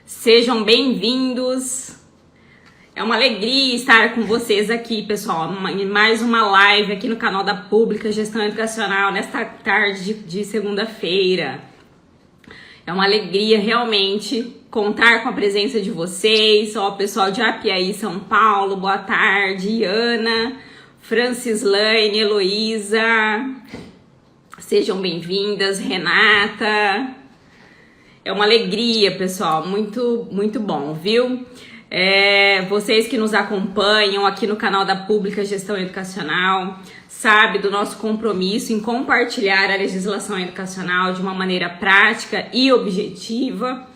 Sejam bem-vindos. É uma alegria estar com vocês aqui, pessoal. Mais uma live aqui no canal da Pública Gestão Educacional nesta tarde de segunda-feira. É uma alegria realmente contar com a presença de vocês. Ó, pessoal de Apiaí, São Paulo, boa tarde. Ana, Francislaine, Heloísa, sejam bem-vindas. Renata. É uma alegria, pessoal, muito bom, viu? Vocês que nos acompanham aqui no canal da Pública Gestão Educacional, sabe do nosso compromisso em compartilhar a legislação educacional de uma maneira prática e objetiva,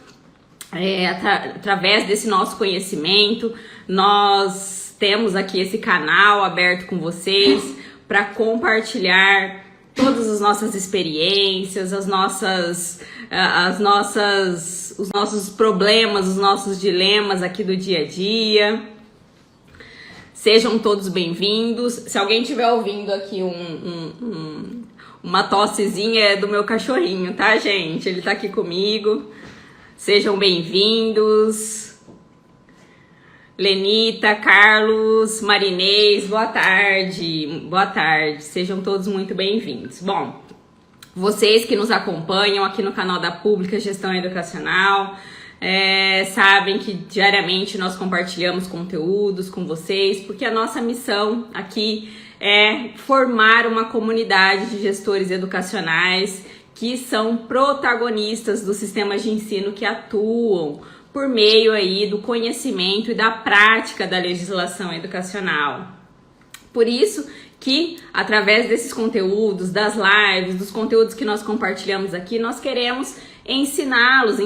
através desse nosso conhecimento. Nós temos aqui esse canal aberto com vocês para compartilhar todas as nossas experiências, os nossos problemas, os nossos dilemas aqui do dia a dia. Sejam todos bem-vindos. Se alguém estiver ouvindo aqui uma tossezinha, é do meu cachorrinho, tá, gente? Ele tá aqui comigo. Sejam bem-vindos. Lenita, Carlos, Marinês, boa tarde. Boa tarde. Sejam todos muito bem-vindos. Bom, vocês que nos acompanham aqui no canal da Pública Gestão Educacional, sabem que diariamente nós compartilhamos conteúdos com vocês, porque a nossa missão aqui é formar uma comunidade de gestores educacionais que são protagonistas dos sistemas de ensino que atuam por meio aí do conhecimento e da prática da legislação educacional. Por isso que, através desses conteúdos, das lives, dos conteúdos que nós compartilhamos aqui, nós queremos ensinar os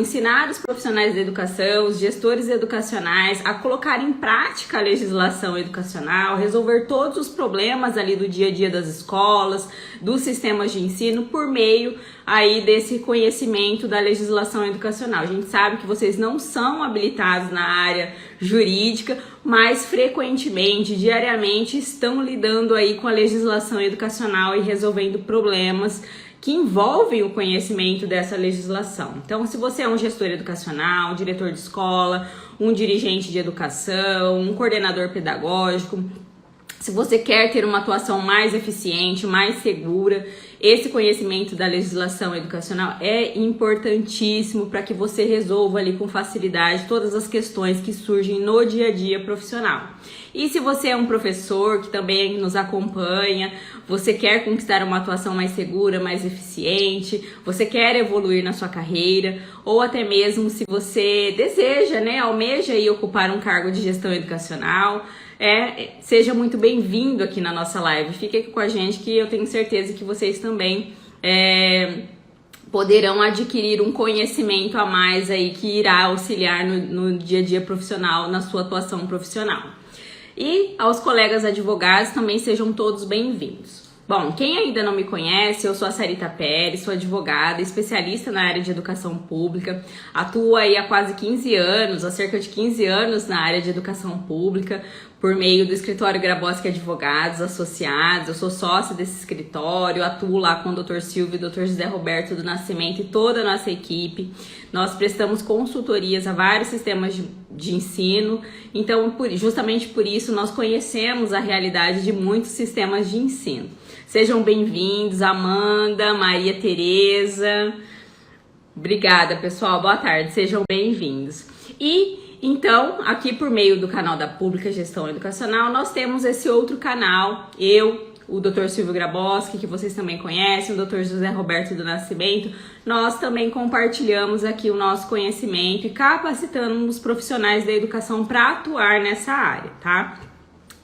profissionais da educação, os gestores educacionais a colocar em prática a legislação educacional, resolver todos os problemas ali do dia a dia das escolas, dos sistemas de ensino, por meio aí desse conhecimento da legislação educacional. A gente sabe que vocês não são habilitados na área jurídica, mas frequentemente, diariamente, estão lidando aí com a legislação educacional e resolvendo problemas que envolvem o conhecimento dessa legislação. Então, se você é um gestor educacional, um diretor de escola, um dirigente de educação, um coordenador pedagógico, se você quer ter uma atuação mais eficiente, mais segura, esse conhecimento da legislação educacional é importantíssimo para que você resolva ali com facilidade todas as questões que surgem no dia a dia profissional. E se você é um professor que também nos acompanha, você quer conquistar uma atuação mais segura, mais eficiente, você quer evoluir na sua carreira, ou até mesmo se você deseja, almeja aí ocupar um cargo de gestão educacional, seja muito bem-vindo aqui na nossa live. Fique aqui com a gente que eu tenho certeza que vocês também poderão adquirir um conhecimento a mais aí que irá auxiliar no dia a dia profissional, na sua atuação profissional. E aos colegas advogados também sejam todos bem-vindos. Bom, quem ainda não me conhece, eu sou a Sarita Pérez, sou advogada, especialista na área de educação pública, atuo aí há quase 15 anos, há cerca de 15 anos na área de educação pública, por meio do escritório Grabowski Advogados Associados. Eu sou sócia desse escritório, atuo lá com o Dr. Silvio e o Dr. José Roberto do Nascimento e toda a nossa equipe. Nós prestamos consultorias a vários sistemas de ensino, então justamente por isso nós conhecemos a realidade de muitos sistemas de ensino. Sejam bem-vindos, Amanda, Maria Tereza. Obrigada, pessoal. Boa tarde. Sejam bem-vindos. Então, aqui por meio do canal da Pública Gestão Educacional, nós temos esse outro canal, o Dr. Silvio Grabowski, que vocês também conhecem, o Dr. José Roberto do Nascimento. Nós também compartilhamos aqui o nosso conhecimento e capacitamos os profissionais da educação para atuar nessa área, tá?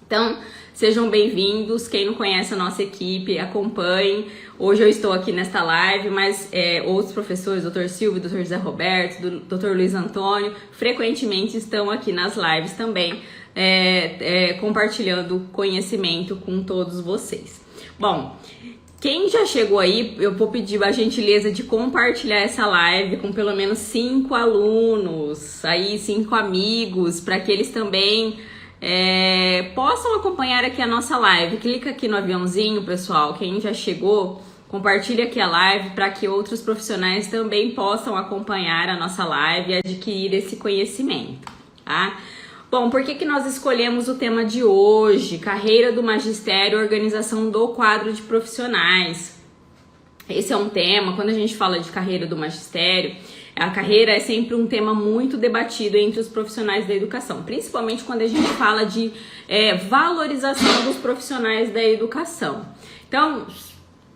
Então, sejam bem-vindos. Quem não conhece a nossa equipe, acompanhem. Hoje eu estou aqui nesta live, mas outros professores, Dr. Silvio, Dr. José Roberto, Dr. Luiz Antônio, frequentemente estão aqui nas lives também, compartilhando conhecimento com todos vocês. Bom, quem já chegou aí, eu vou pedir a gentileza de compartilhar essa live com pelo menos 5 alunos, aí 5 amigos, para que eles também possam acompanhar aqui a nossa live. Clica aqui no aviãozinho, pessoal. Quem já chegou, compartilhe aqui a live para que outros profissionais também possam acompanhar a nossa live e adquirir esse conhecimento, tá? Bom, por que nós escolhemos o tema de hoje? Carreira do magistério, organização do quadro de profissionais. Esse é um tema, quando a gente fala de carreira do magistério, a carreira é sempre um tema muito debatido entre os profissionais da educação, principalmente quando a gente fala de valorização dos profissionais da educação. Então,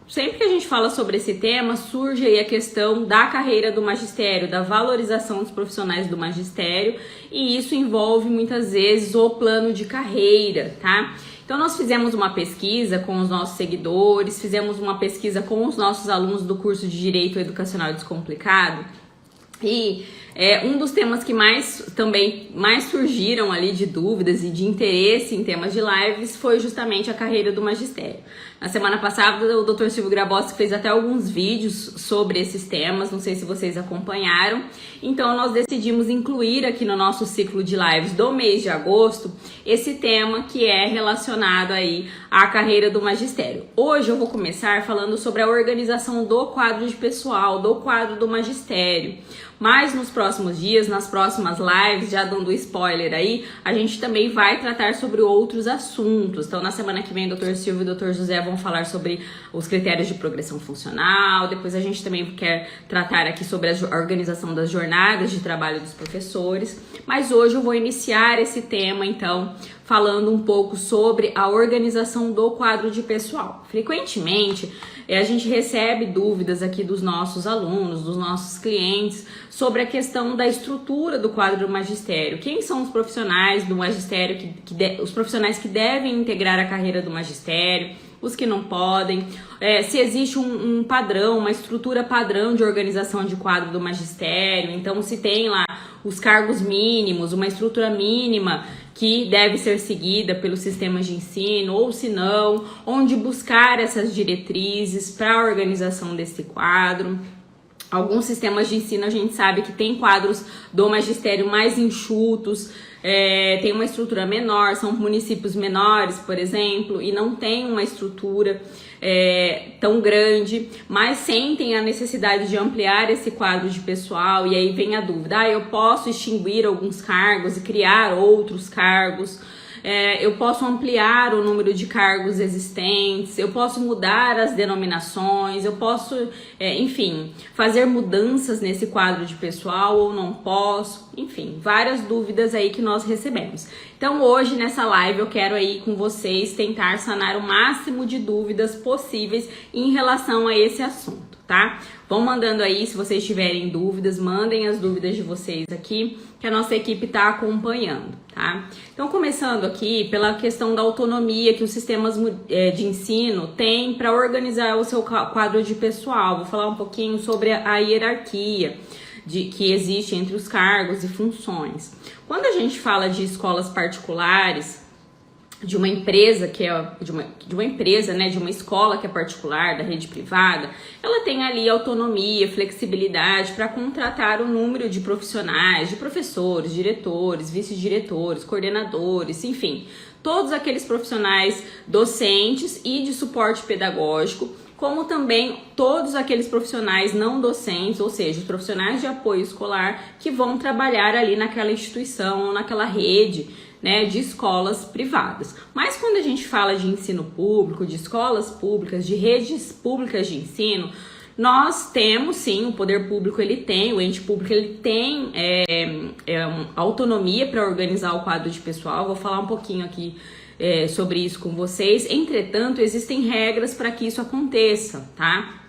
sempre que a gente fala sobre esse tema, surge aí a questão da carreira do magistério, da valorização dos profissionais do magistério, e isso envolve muitas vezes o plano de carreira, tá? Então nós fizemos uma pesquisa com os nossos seguidores, fizemos uma pesquisa com os nossos alunos do curso de Direito Educacional Descomplicado, e um dos temas que mais surgiram ali de dúvidas e de interesse em temas de lives foi justamente a carreira do magistério. Na semana passada, o Dr. Silvio Grabowski fez até alguns vídeos sobre esses temas, não sei se vocês acompanharam. Então, nós decidimos incluir aqui no nosso ciclo de lives do mês de agosto esse tema que é relacionado aí à carreira do magistério. Hoje eu vou começar falando sobre a organização do quadro de pessoal, do quadro do magistério. Mas nos próximos dias, nas próximas lives, já dando spoiler aí, a gente também vai tratar sobre outros assuntos. Então, na semana que vem, o Dr. Silvio e o Dr. José vão falar sobre os critérios de progressão funcional. Depois a gente também quer tratar aqui sobre a organização das jornadas de trabalho dos professores. Mas hoje eu vou iniciar esse tema, então, falando um pouco sobre a organização do quadro de pessoal. Frequentemente, a gente recebe dúvidas aqui dos nossos alunos, dos nossos clientes, sobre a questão da estrutura do quadro do magistério. Quem são os profissionais do magistério, os profissionais que devem integrar a carreira do magistério, os que não podem, se existe um padrão, uma estrutura padrão de organização de quadro do magistério, então se tem lá os cargos mínimos, uma estrutura mínima que deve ser seguida pelos sistemas de ensino, ou se não, onde buscar essas diretrizes para a organização desse quadro. Alguns sistemas de ensino a gente sabe que tem quadros do magistério mais enxutos, tem uma estrutura menor, são municípios menores, por exemplo, e não tem uma estrutura tão grande, mas sentem a necessidade de ampliar esse quadro de pessoal, e aí vem a dúvida, eu posso extinguir alguns cargos e criar outros cargos, eu posso ampliar o número de cargos existentes, eu posso mudar as denominações, eu posso, enfim, fazer mudanças nesse quadro de pessoal ou não posso, enfim, várias dúvidas aí que nós recebemos. Então hoje nessa live eu quero aí com vocês tentar sanar o máximo de dúvidas possíveis em relação a esse assunto, tá? Vão mandando aí, se vocês tiverem dúvidas, mandem as dúvidas de vocês aqui, que a nossa equipe está acompanhando, tá? Então, começando aqui pela questão da autonomia que os sistemas de ensino têm para organizar o seu quadro de pessoal. Vou falar um pouquinho sobre a hierarquia que existe entre os cargos e funções. Quando a gente fala de escolas particulares, de uma empresa de uma escola que é particular, da rede privada, ela tem ali autonomia, flexibilidade para contratar o número de profissionais, de professores, diretores, vice-diretores, coordenadores, enfim, todos aqueles profissionais docentes e de suporte pedagógico, como também todos aqueles profissionais não docentes, ou seja, os profissionais de apoio escolar que vão trabalhar ali naquela instituição ou naquela rede, né, de escolas privadas. Mas quando a gente fala de ensino público, de escolas públicas, de redes públicas de ensino, nós temos sim, o poder público ele tem, o ente público ele tem autonomia para organizar o quadro de pessoal. Vou falar um pouquinho aqui sobre isso com vocês. Entretanto, existem regras para que isso aconteça, tá?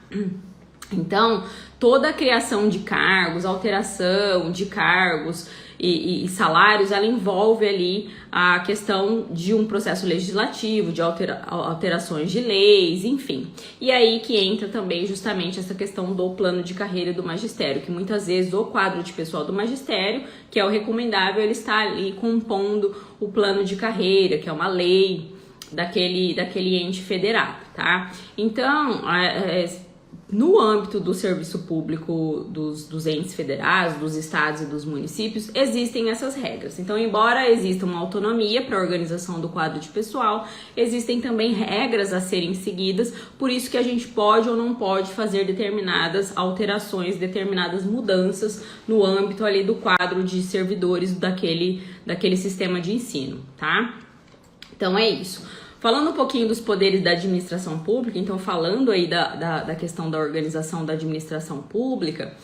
Então, toda a criação de cargos, alteração de cargos e salários, ela envolve ali a questão de um processo legislativo, de alterações de leis, enfim. E aí que entra também justamente essa questão do plano de carreira do magistério, que muitas vezes o quadro de pessoal do magistério, que é o recomendável, ele está ali compondo o plano de carreira, que é uma lei daquele ente federado, tá? Então, no âmbito do serviço público dos entes federados, dos estados e dos municípios, existem essas regras. Então, embora exista uma autonomia para a organização do quadro de pessoal, existem também regras a serem seguidas, por isso que a gente pode ou não pode fazer determinadas alterações, determinadas mudanças no âmbito ali do quadro de servidores daquele sistema de ensino, tá? Então, é isso. Falando um pouquinho dos poderes da administração pública, então falando aí da questão da organização da administração pública,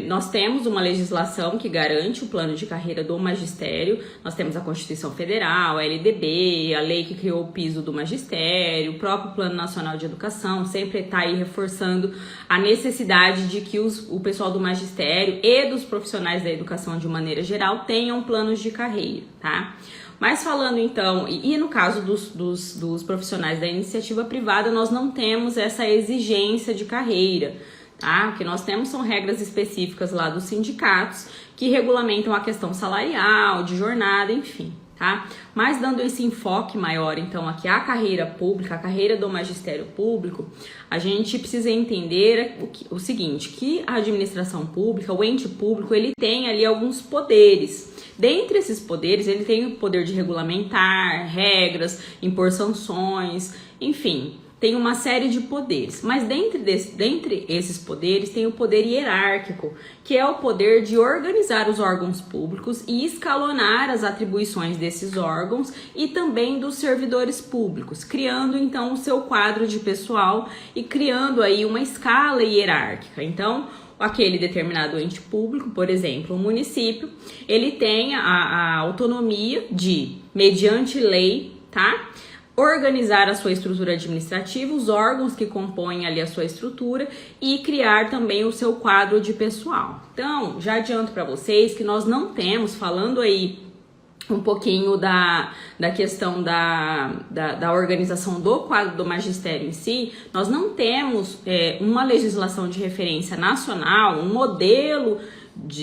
nós temos uma legislação que garante o plano de carreira do magistério, nós temos a Constituição Federal, a LDB, a lei que criou o piso do magistério, o próprio Plano Nacional de Educação, sempre está aí reforçando a necessidade de que o pessoal do magistério e dos profissionais da educação de maneira geral tenham planos de carreira, tá? Mas falando então, e no caso dos profissionais da iniciativa privada, nós não temos essa exigência de carreira, tá? O que nós temos são regras específicas lá dos sindicatos que regulamentam a questão salarial, de jornada, enfim, tá? Mas dando esse enfoque maior, então, aqui à carreira pública, a carreira do magistério público, a gente precisa entender o seguinte, que a administração pública, o ente público, ele tem ali alguns poderes. Dentre esses poderes, ele tem o poder de regulamentar regras, impor sanções, enfim, tem uma série de poderes. Mas dentre esses poderes, tem o poder hierárquico, que é o poder de organizar os órgãos públicos e escalonar as atribuições desses órgãos e também dos servidores públicos, criando então o seu quadro de pessoal e criando aí uma escala hierárquica. Então, aquele determinado ente público, por exemplo, o município, ele tem a autonomia de, mediante lei, tá? Organizar a sua estrutura administrativa, os órgãos que compõem ali a sua estrutura e criar também o seu quadro de pessoal. Então, já adianto para vocês que nós não temos, falando aí um pouquinho da questão da organização do quadro do magistério em si, nós não temos uma legislação de referência nacional, um modelo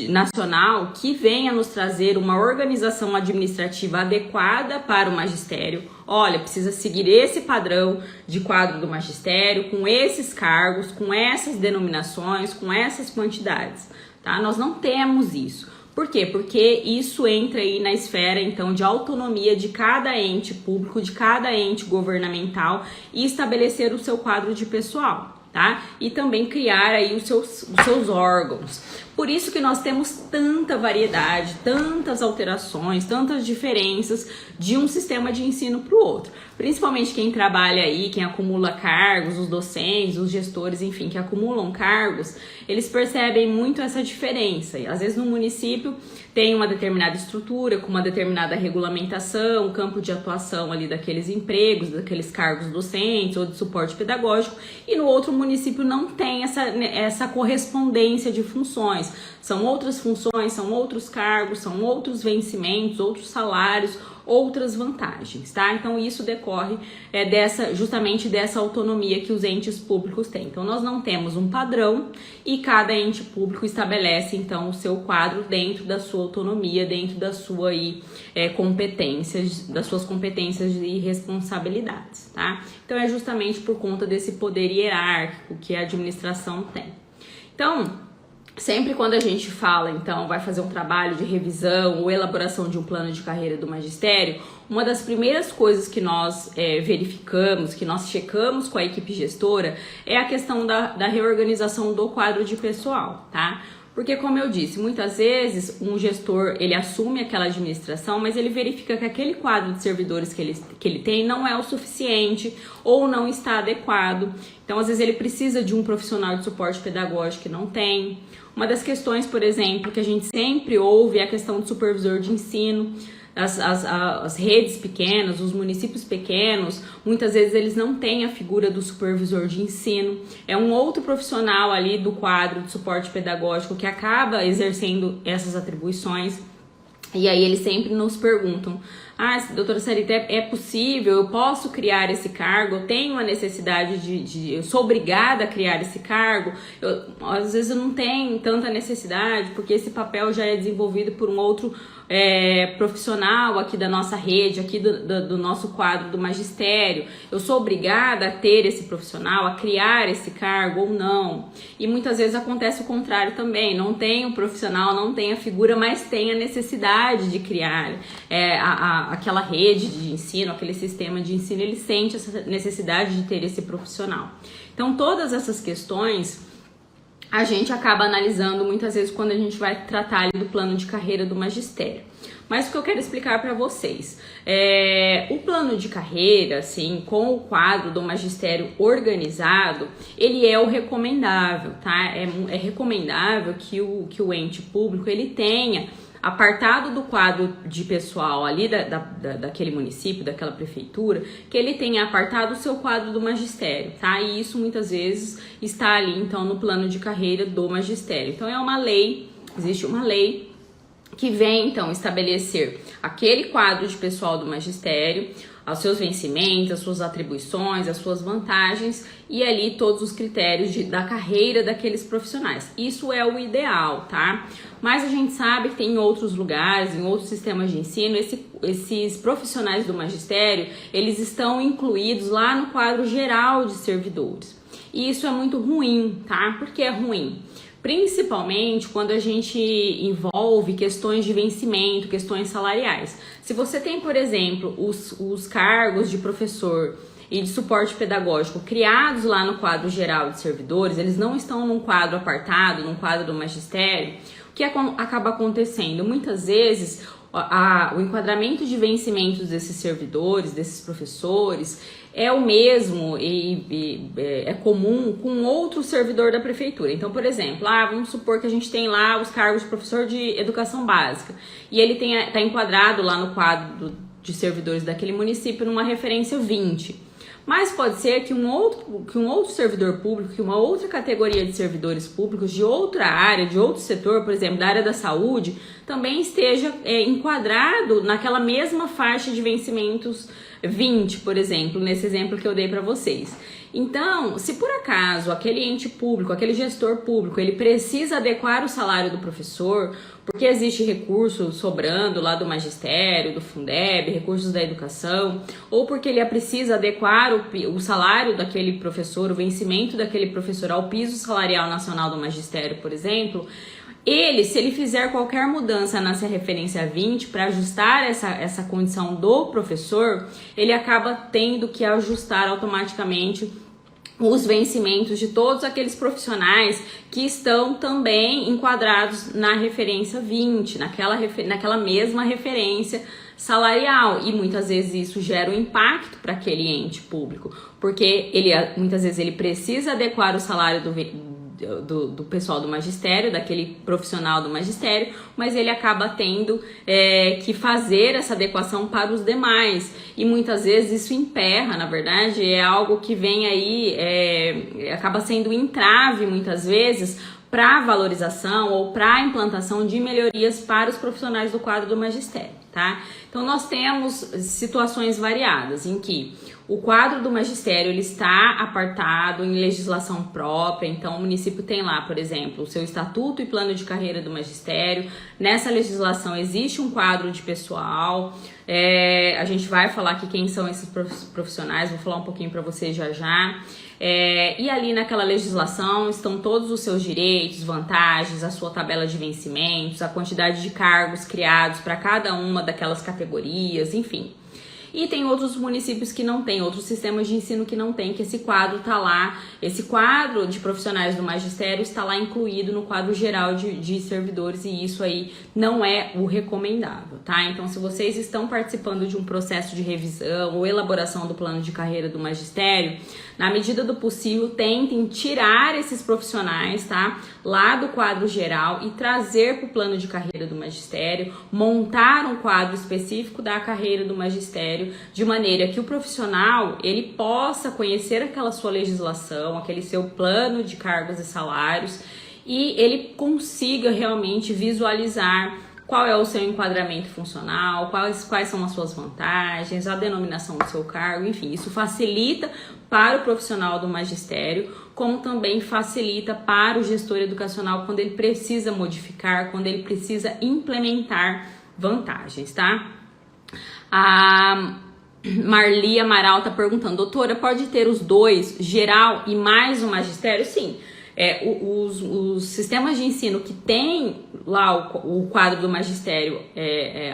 nacional que venha nos trazer uma organização administrativa adequada para o magistério. Olha, precisa seguir esse padrão de quadro do magistério, com esses cargos, com essas denominações, com essas quantidades, tá? Nós não temos isso. Por quê? Porque isso entra aí na esfera, então, de autonomia de cada ente público, de cada ente governamental e estabelecer o seu quadro de pessoal, tá? E também criar aí os seus órgãos. Por isso que nós temos tanta variedade, tantas alterações, tantas diferenças de um sistema de ensino para o outro. Principalmente quem trabalha aí, quem acumula cargos, os docentes, os gestores, enfim, que acumulam cargos, eles percebem muito essa diferença. E, às vezes no município tem uma determinada estrutura, com uma determinada regulamentação, o campo de atuação ali daqueles empregos, daqueles cargos docentes ou de suporte pedagógico, e no outro município não tem essa correspondência de funções. São outras funções, são outros cargos, são outros vencimentos, outros salários, outras vantagens, tá? Então isso decorre justamente dessa autonomia que os entes públicos têm. Então nós não temos um padrão e cada ente público estabelece então o seu quadro dentro da sua autonomia, dentro da sua competências, das suas competências e responsabilidades, tá? Então é justamente por conta desse poder hierárquico que a administração tem. Então, sempre quando a gente fala, então, vai fazer um trabalho de revisão ou elaboração de um plano de carreira do magistério, uma das primeiras coisas que nós verificamos, que nós checamos com a equipe gestora, é a questão da reorganização do quadro de pessoal, tá? Porque, como eu disse, muitas vezes um gestor, ele assume aquela administração, mas ele verifica que aquele quadro de servidores que ele tem não é o suficiente ou não está adequado. Então, às vezes, ele precisa de um profissional de suporte pedagógico que não tem. Uma das questões, por exemplo, que a gente sempre ouve é a questão do supervisor de ensino. As redes pequenas, os municípios pequenos, muitas vezes eles não têm a figura do supervisor de ensino. É um outro profissional ali do quadro de suporte pedagógico que acaba exercendo essas atribuições. E aí eles sempre nos perguntam, doutora Sarita, é possível, eu posso criar esse cargo, eu tenho a necessidade eu sou obrigada a criar esse cargo, às vezes eu não tenho tanta necessidade, porque esse papel já é desenvolvido por um outro profissional aqui da nossa rede, aqui do nosso quadro do magistério. Eu sou obrigada a ter esse profissional, a criar esse cargo ou não. E muitas vezes acontece o contrário também, não tem o profissional, não tem a figura, mas tem a necessidade de criar aquela rede de ensino, aquele sistema de ensino, ele sente essa necessidade de ter esse profissional. Então todas essas questões a gente acaba analisando muitas vezes quando a gente vai tratar ali do plano de carreira do magistério. Mas o que eu quero explicar para vocês, o plano de carreira, assim, com o quadro do magistério organizado, ele é o recomendável, tá? É recomendável que o ente público, ele tenha apartado do quadro de pessoal ali daquele município, daquela prefeitura, que ele tenha apartado o seu quadro do magistério, tá? E isso muitas vezes está ali, então, no plano de carreira do magistério. Então, é uma lei, existe uma lei que vem, então, estabelecer aquele quadro de pessoal do magistério, os seus vencimentos, as suas atribuições, as suas vantagens e ali todos os critérios da carreira daqueles profissionais. Isso é o ideal, tá? Mas a gente sabe que tem em outros lugares, em outros sistemas de ensino, esses profissionais do magistério, eles estão incluídos lá no quadro geral de servidores. E isso é muito ruim, tá? Por que é ruim? Principalmente quando a gente envolve questões de vencimento, questões salariais. Se você tem, por exemplo, os cargos de professor e de suporte pedagógico criados lá no quadro geral de servidores, eles não estão num quadro apartado, num quadro do magistério, o que acaba acontecendo? Muitas vezes o enquadramento de vencimentos desses servidores, desses professores, é o mesmo e é comum com outro servidor da prefeitura. Então, por exemplo, vamos supor que a gente tem lá os cargos de professor de educação básica e ele está enquadrado lá no quadro de servidores daquele município numa referência 20. Mas pode ser que um outro servidor público, que uma outra categoria de servidores públicos de outra área, de outro setor, por exemplo, da área da saúde, também esteja enquadrado naquela mesma faixa de vencimentos 20, por exemplo, nesse exemplo que eu dei para vocês. Então, se por acaso aquele ente público, aquele gestor público, ele precisa adequar o salário do professor, porque existe recurso sobrando lá do magistério, do Fundeb, recursos da educação, ou porque ele precisa adequar o salário daquele professor, o vencimento daquele professor ao piso salarial nacional do magistério, por exemplo, se ele fizer qualquer mudança nessa referência 20 para ajustar essa condição do professor, ele acaba tendo que ajustar automaticamente os vencimentos de todos aqueles profissionais que estão também enquadrados na referência 20, naquela mesma referência salarial, e muitas vezes isso gera um impacto para aquele ente público, porque muitas vezes ele precisa adequar o salário do pessoal do magistério, daquele profissional do magistério, mas ele acaba tendo que fazer essa adequação para os demais, e muitas vezes isso emperra, na verdade, é algo que vem aí, acaba sendo um entrave muitas vezes para a valorização ou para a implantação de melhorias para os profissionais do quadro do magistério, tá? Então nós temos situações variadas em que o quadro do magistério ele está apartado em legislação própria, então o município tem lá, por exemplo, o seu estatuto e plano de carreira do magistério. Nessa legislação existe um quadro de pessoal, a gente vai falar aqui quem são esses profissionais, vou falar um pouquinho para vocês já. E ali naquela legislação estão todos os seus direitos, vantagens, a sua tabela de vencimentos, a quantidade de cargos criados para cada uma daquelas categorias, enfim. E tem outros municípios que não tem, outros sistemas de ensino que não tem, que esse quadro está lá, esse quadro de profissionais do magistério está lá incluído no quadro geral de servidores, e isso aí não é o recomendável, tá? Então, se vocês estão participando de um processo de revisão ou elaboração do plano de carreira do magistério, na medida do possível, tentem tirar esses profissionais, tá? Lá do quadro geral e trazer para o plano de carreira do magistério, montar um quadro específico da carreira do magistério, de maneira que o profissional, ele possa conhecer aquela sua legislação, aquele seu plano de cargos e salários, e ele consiga realmente visualizar qual é o seu enquadramento funcional, quais são as suas vantagens, a denominação do seu cargo, enfim, isso facilita para o profissional do magistério, como também facilita para o gestor educacional quando ele precisa modificar, quando ele precisa implementar vantagens, tá? A Marli Amaral tá perguntando, doutora, pode ter os dois, geral e mais o magistério? Sim. Os sistemas de ensino que tem lá o quadro do magistério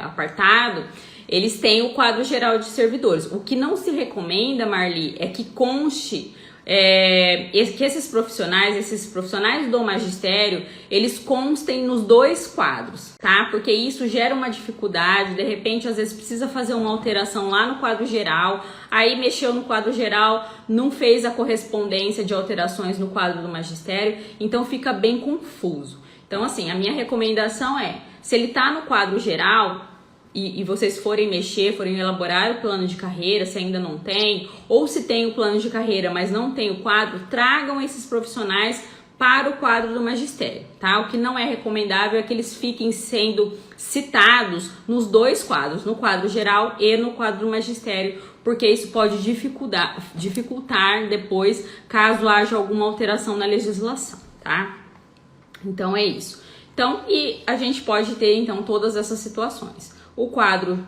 apartado, eles têm o quadro geral de servidores. O que não se recomenda, Marli, é que conste que esses profissionais do magistério, eles constem nos dois quadros, tá? Porque isso gera uma dificuldade, de repente, às vezes precisa fazer uma alteração lá no quadro geral, aí mexeu no quadro geral, não fez a correspondência de alterações no quadro do magistério, então fica bem confuso. Então, assim, a minha recomendação é, se ele tá no quadro geral, e vocês forem mexer, forem elaborar o plano de carreira, se ainda não tem, ou se tem o plano de carreira, mas não tem o quadro, tragam esses profissionais para o quadro do magistério, tá? O que não é recomendável é que eles fiquem sendo citados nos dois quadros, no quadro geral e no quadro do magistério, porque isso pode dificultar depois, caso haja alguma alteração na legislação, tá? Então é isso. Então, e a gente pode ter, então, todas essas situações. O quadro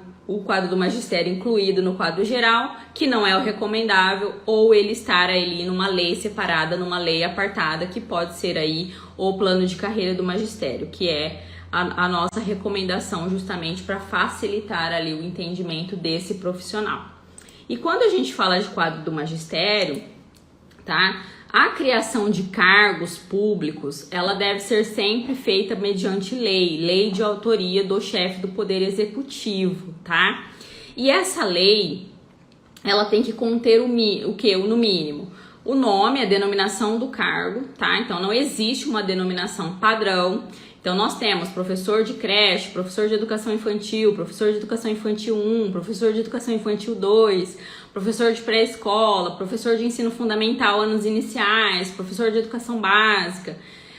do magistério incluído no quadro geral, que não é o recomendável, ou ele estar ali numa lei separada, numa lei apartada, que pode ser aí o plano de carreira do magistério, que é a nossa recomendação justamente para facilitar ali o entendimento desse profissional. E quando a gente fala de quadro do magistério, tá? A criação de cargos públicos, ela deve ser sempre feita mediante lei de autoria do chefe do Poder Executivo, tá? E essa lei, ela tem que conter o quê? No mínimo, o nome, a denominação do cargo, tá? Então, não existe uma denominação padrão. Então, nós temos professor de creche, professor de educação infantil, professor de educação infantil 1, professor de educação infantil 2, professor de pré-escola, professor de ensino fundamental anos iniciais, professor de educação básica,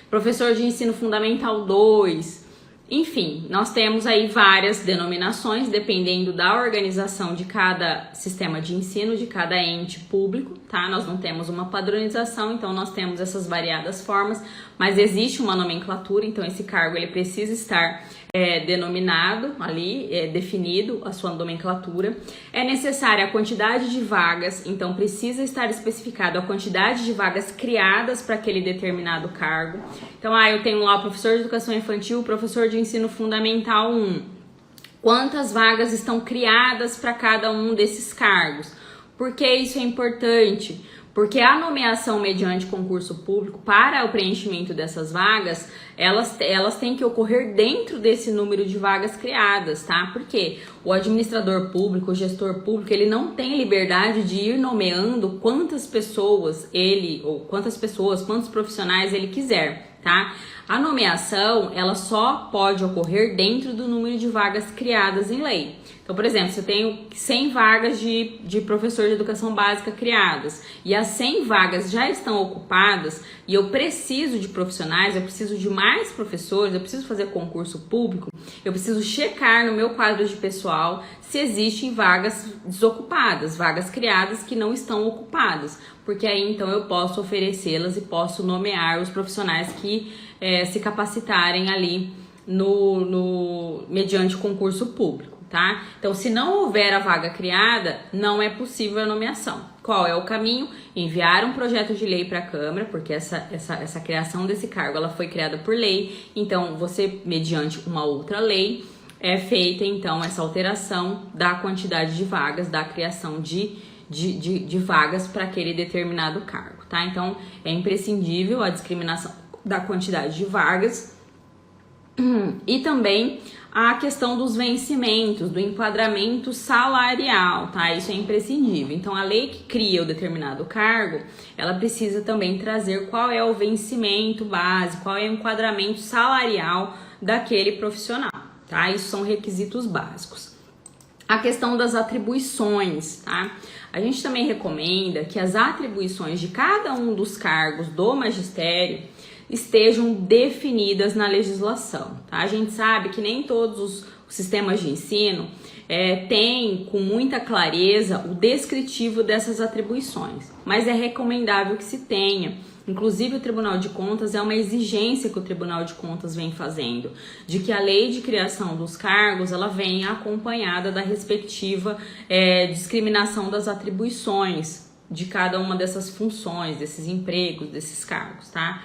professor de ensino fundamental 2. Enfim, nós temos aí várias denominações, dependendo da organização de cada sistema de ensino, de cada ente público, tá? Nós não temos uma padronização, então nós temos essas variadas formas, mas existe uma nomenclatura, então esse cargo ele precisa estar denominado ali, definido a sua nomenclatura. É necessária a quantidade de vagas, então precisa estar especificado a quantidade de vagas criadas para aquele determinado cargo. Então, eu tenho lá o professor de educação infantil, professor de ensino fundamental 1. Quantas vagas estão criadas para cada um desses cargos? Por que isso é importante? Porque a nomeação mediante concurso público para o preenchimento dessas vagas, elas têm que ocorrer dentro desse número de vagas criadas, tá? Porque o administrador público, o gestor público, ele não tem liberdade de ir nomeando quantos profissionais ele quiser, tá? A nomeação, ela só pode ocorrer dentro do número de vagas criadas em lei. Então, por exemplo, se eu tenho 100 vagas de professor de educação básica criadas e as 100 vagas já estão ocupadas e eu preciso de profissionais, eu preciso de mais professores, eu preciso fazer concurso público, eu preciso checar no meu quadro de pessoal se existem vagas desocupadas, vagas criadas que não estão ocupadas, porque aí então eu posso oferecê-las e posso nomear os profissionais que se capacitarem ali mediante concurso público. Tá? Então, se não houver a vaga criada, não é possível a nomeação. Qual é o caminho? Enviar um projeto de lei para a Câmara, porque essa criação desse cargo ela foi criada por lei, então você, mediante uma outra lei, é feita então essa alteração da quantidade de vagas, da criação de vagas para aquele determinado cargo, tá? Então, é imprescindível a discriminação da quantidade de vagas e também a questão dos vencimentos, do enquadramento salarial, tá? Isso é imprescindível. Então, a lei que cria o determinado cargo, ela precisa também trazer qual é o vencimento base, qual é o enquadramento salarial daquele profissional, tá? Isso são requisitos básicos. A questão das atribuições, tá? A gente também recomenda que as atribuições de cada um dos cargos do magistério estejam definidas na legislação, tá? A gente sabe que nem todos os sistemas de ensino têm com muita clareza o descritivo dessas atribuições, mas é recomendável que se tenha. Inclusive, o Tribunal de Contas é uma exigência que o Tribunal de Contas vem fazendo, de que a lei de criação dos cargos ela venha acompanhada da respectiva discriminação das atribuições de cada uma dessas funções, desses empregos, desses cargos, tá?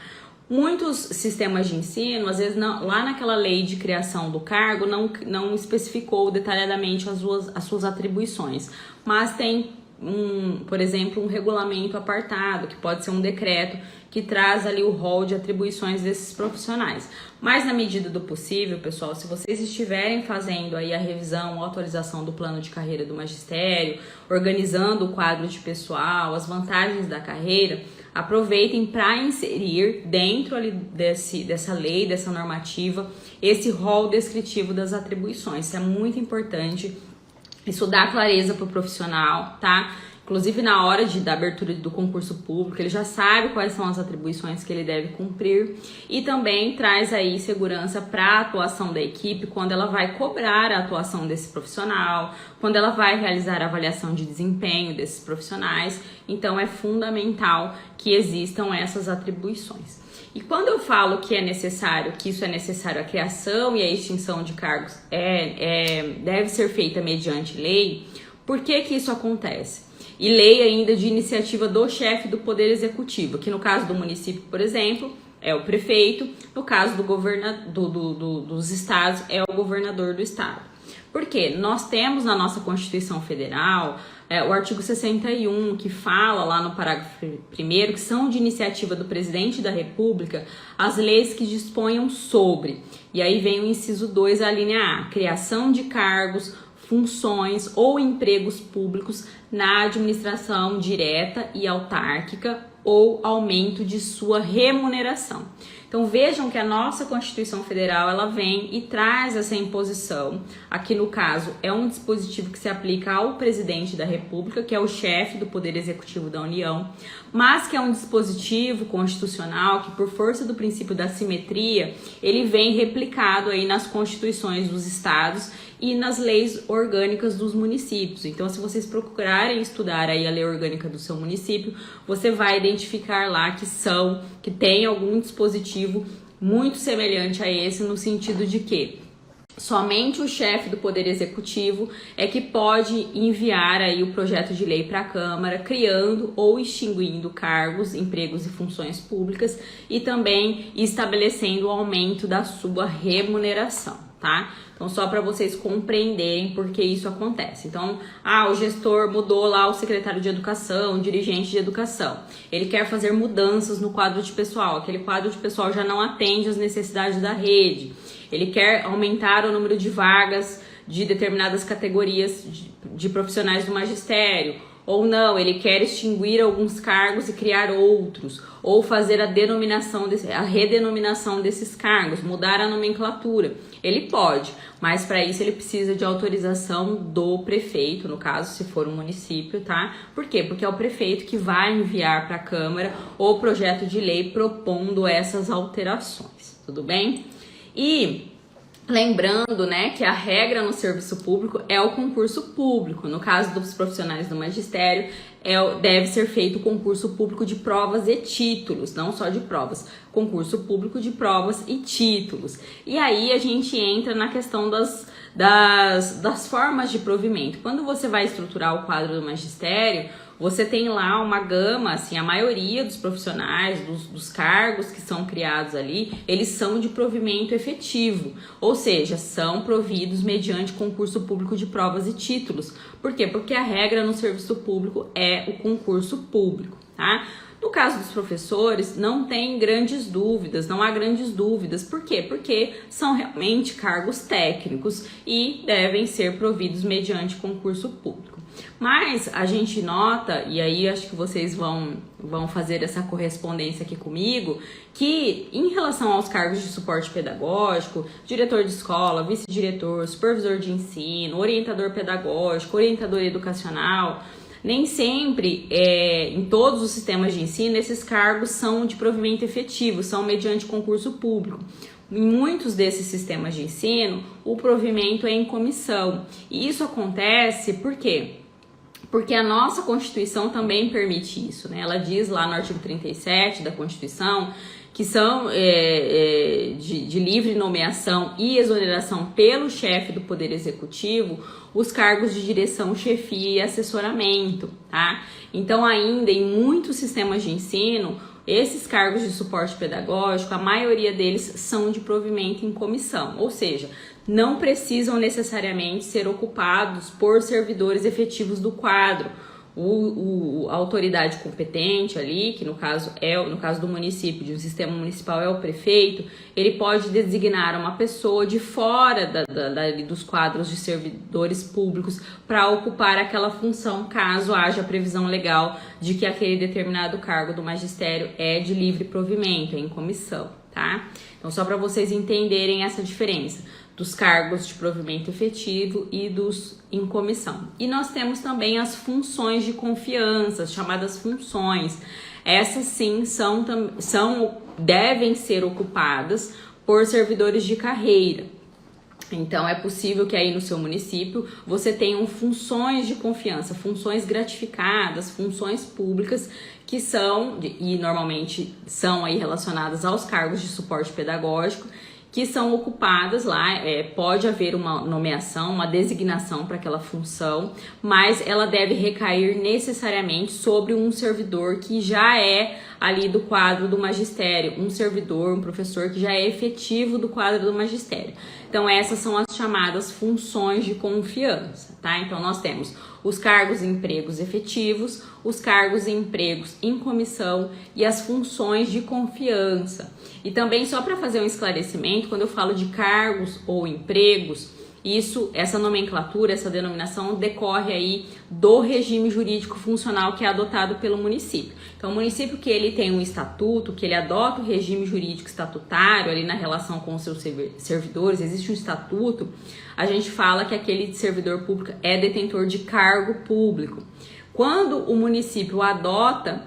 Muitos sistemas de ensino, às vezes, lá naquela lei de criação do cargo, não especificou detalhadamente as suas atribuições, mas tem por exemplo, um regulamento apartado, que pode ser um decreto, que traz ali o rol de atribuições desses profissionais. Mas na medida do possível, pessoal, se vocês estiverem fazendo aí a revisão ou atualização do plano de carreira do magistério, organizando o quadro de pessoal, as vantagens da carreira, aproveitem para inserir dentro ali dessa lei, dessa normativa, esse rol descritivo das atribuições. Isso é muito importante. Isso dá clareza para o profissional, tá? Inclusive na hora da abertura do concurso público, ele já sabe quais são as atribuições que ele deve cumprir e também traz aí segurança para a atuação da equipe quando ela vai cobrar a atuação desse profissional, quando ela vai realizar a avaliação de desempenho desses profissionais. Então é fundamental que existam essas atribuições. E quando eu falo que isso é necessário a criação e a extinção de cargos deve ser feita mediante lei, por que isso acontece? E lei ainda de iniciativa do chefe do Poder Executivo, que no caso do município, por exemplo, é o prefeito, no caso dos estados, é o governador do estado. Por quê? Nós temos na nossa Constituição Federal o artigo 61, que fala lá no parágrafo 1º que são de iniciativa do presidente da República as leis que disponham sobre. E aí vem o inciso 2, a linha A, criação de cargos, funções ou empregos públicos na administração direta e autárquica ou aumento de sua remuneração. Então vejam que a nossa Constituição Federal ela vem e traz essa imposição. Aqui no caso é um dispositivo que se aplica ao presidente da República, que é o chefe do Poder Executivo da União, mas que é um dispositivo constitucional que, por força do princípio da simetria, ele vem replicado aí nas constituições dos estados e nas leis orgânicas dos municípios. Então, se vocês procurarem estudar aí a lei orgânica do seu município, você vai identificar lá que tem algum dispositivo muito semelhante a esse, no sentido de que somente o chefe do Poder Executivo é que pode enviar aí o projeto de lei para a Câmara, criando ou extinguindo cargos, empregos e funções públicas e também estabelecendo o aumento da sua remuneração, tá? Então, só para vocês compreenderem por que isso acontece. Então, o gestor mudou lá o secretário de educação, o dirigente de educação. Ele quer fazer mudanças no quadro de pessoal. Aquele quadro de pessoal já não atende às necessidades da rede. Ele quer aumentar o número de vagas de determinadas categorias de profissionais do magistério. Ou não, ele quer extinguir alguns cargos e criar outros, ou fazer a redenominação desses cargos, mudar a nomenclatura. Ele pode, mas para isso ele precisa de autorização do prefeito, no caso, se for um município, tá? Por quê? Porque é o prefeito que vai enviar para a Câmara o projeto de lei propondo essas alterações, tudo bem? E lembrando, né, que a regra no serviço público é o concurso público. No caso dos profissionais do magistério, deve ser feito o concurso público de provas e títulos, não só de provas, concurso público de provas e títulos. E aí a gente entra na questão das formas de provimento. Quando você vai estruturar o quadro do magistério, você tem lá uma gama, assim, a maioria dos profissionais, dos cargos que são criados ali, eles são de provimento efetivo, ou seja, são providos mediante concurso público de provas e títulos. Por quê? Porque a regra no serviço público é o concurso público, tá? No caso dos professores, não há grandes dúvidas. Por quê? Porque são realmente cargos técnicos e devem ser providos mediante concurso público. Mas a gente nota, e aí acho que vocês vão fazer essa correspondência aqui comigo, que em relação aos cargos de suporte pedagógico, diretor de escola, vice-diretor, supervisor de ensino, orientador pedagógico, orientador educacional, Nem sempre, em todos os sistemas de ensino, esses cargos são de provimento efetivo, são mediante concurso público. Em muitos desses sistemas de ensino, o provimento é em comissão. E isso acontece por quê? Porque a nossa Constituição também permite isso, né? Ela diz lá no artigo 37 da Constituição que são de livre nomeação e exoneração pelo chefe do Poder Executivo os cargos de direção, chefia e assessoramento, tá? Então, ainda em muitos sistemas de ensino, esses cargos de suporte pedagógico, a maioria deles são de provimento em comissão, ou seja, não precisam necessariamente ser ocupados por servidores efetivos do quadro. A autoridade competente ali, que no caso do município, de um sistema municipal, é o prefeito, ele pode designar uma pessoa de fora dos quadros de servidores públicos para ocupar aquela função, caso haja previsão legal de que aquele determinado cargo do magistério é de livre provimento, é em comissão, tá? Então, só para vocês entenderem essa diferença dos cargos de provimento efetivo e dos em comissão. E nós temos também as funções de confiança, chamadas funções. Essas sim devem ser ocupadas por servidores de carreira. Então, é possível que aí no seu município você tenha funções de confiança, funções gratificadas, funções públicas que são, e normalmente são aí relacionadas aos cargos de suporte pedagógico, que são ocupadas lá, pode haver uma nomeação, uma designação para aquela função, mas ela deve recair necessariamente sobre um servidor que já é ali do quadro do magistério, um servidor, um professor que já é efetivo do quadro do magistério. Então, essas são as chamadas funções de confiança, tá? Então, nós temos os cargos e empregos efetivos, os cargos e empregos em comissão e as funções de confiança. E também, só para fazer um esclarecimento, quando eu falo de cargos ou empregos, essa nomenclatura, essa denominação decorre aí do regime jurídico funcional que é adotado pelo município. Então, o município que ele tem um estatuto, que ele adota o regime jurídico estatutário ali na relação com os seus servidores, existe um estatuto, a gente fala que aquele servidor público é detentor de cargo público. Quando o município adota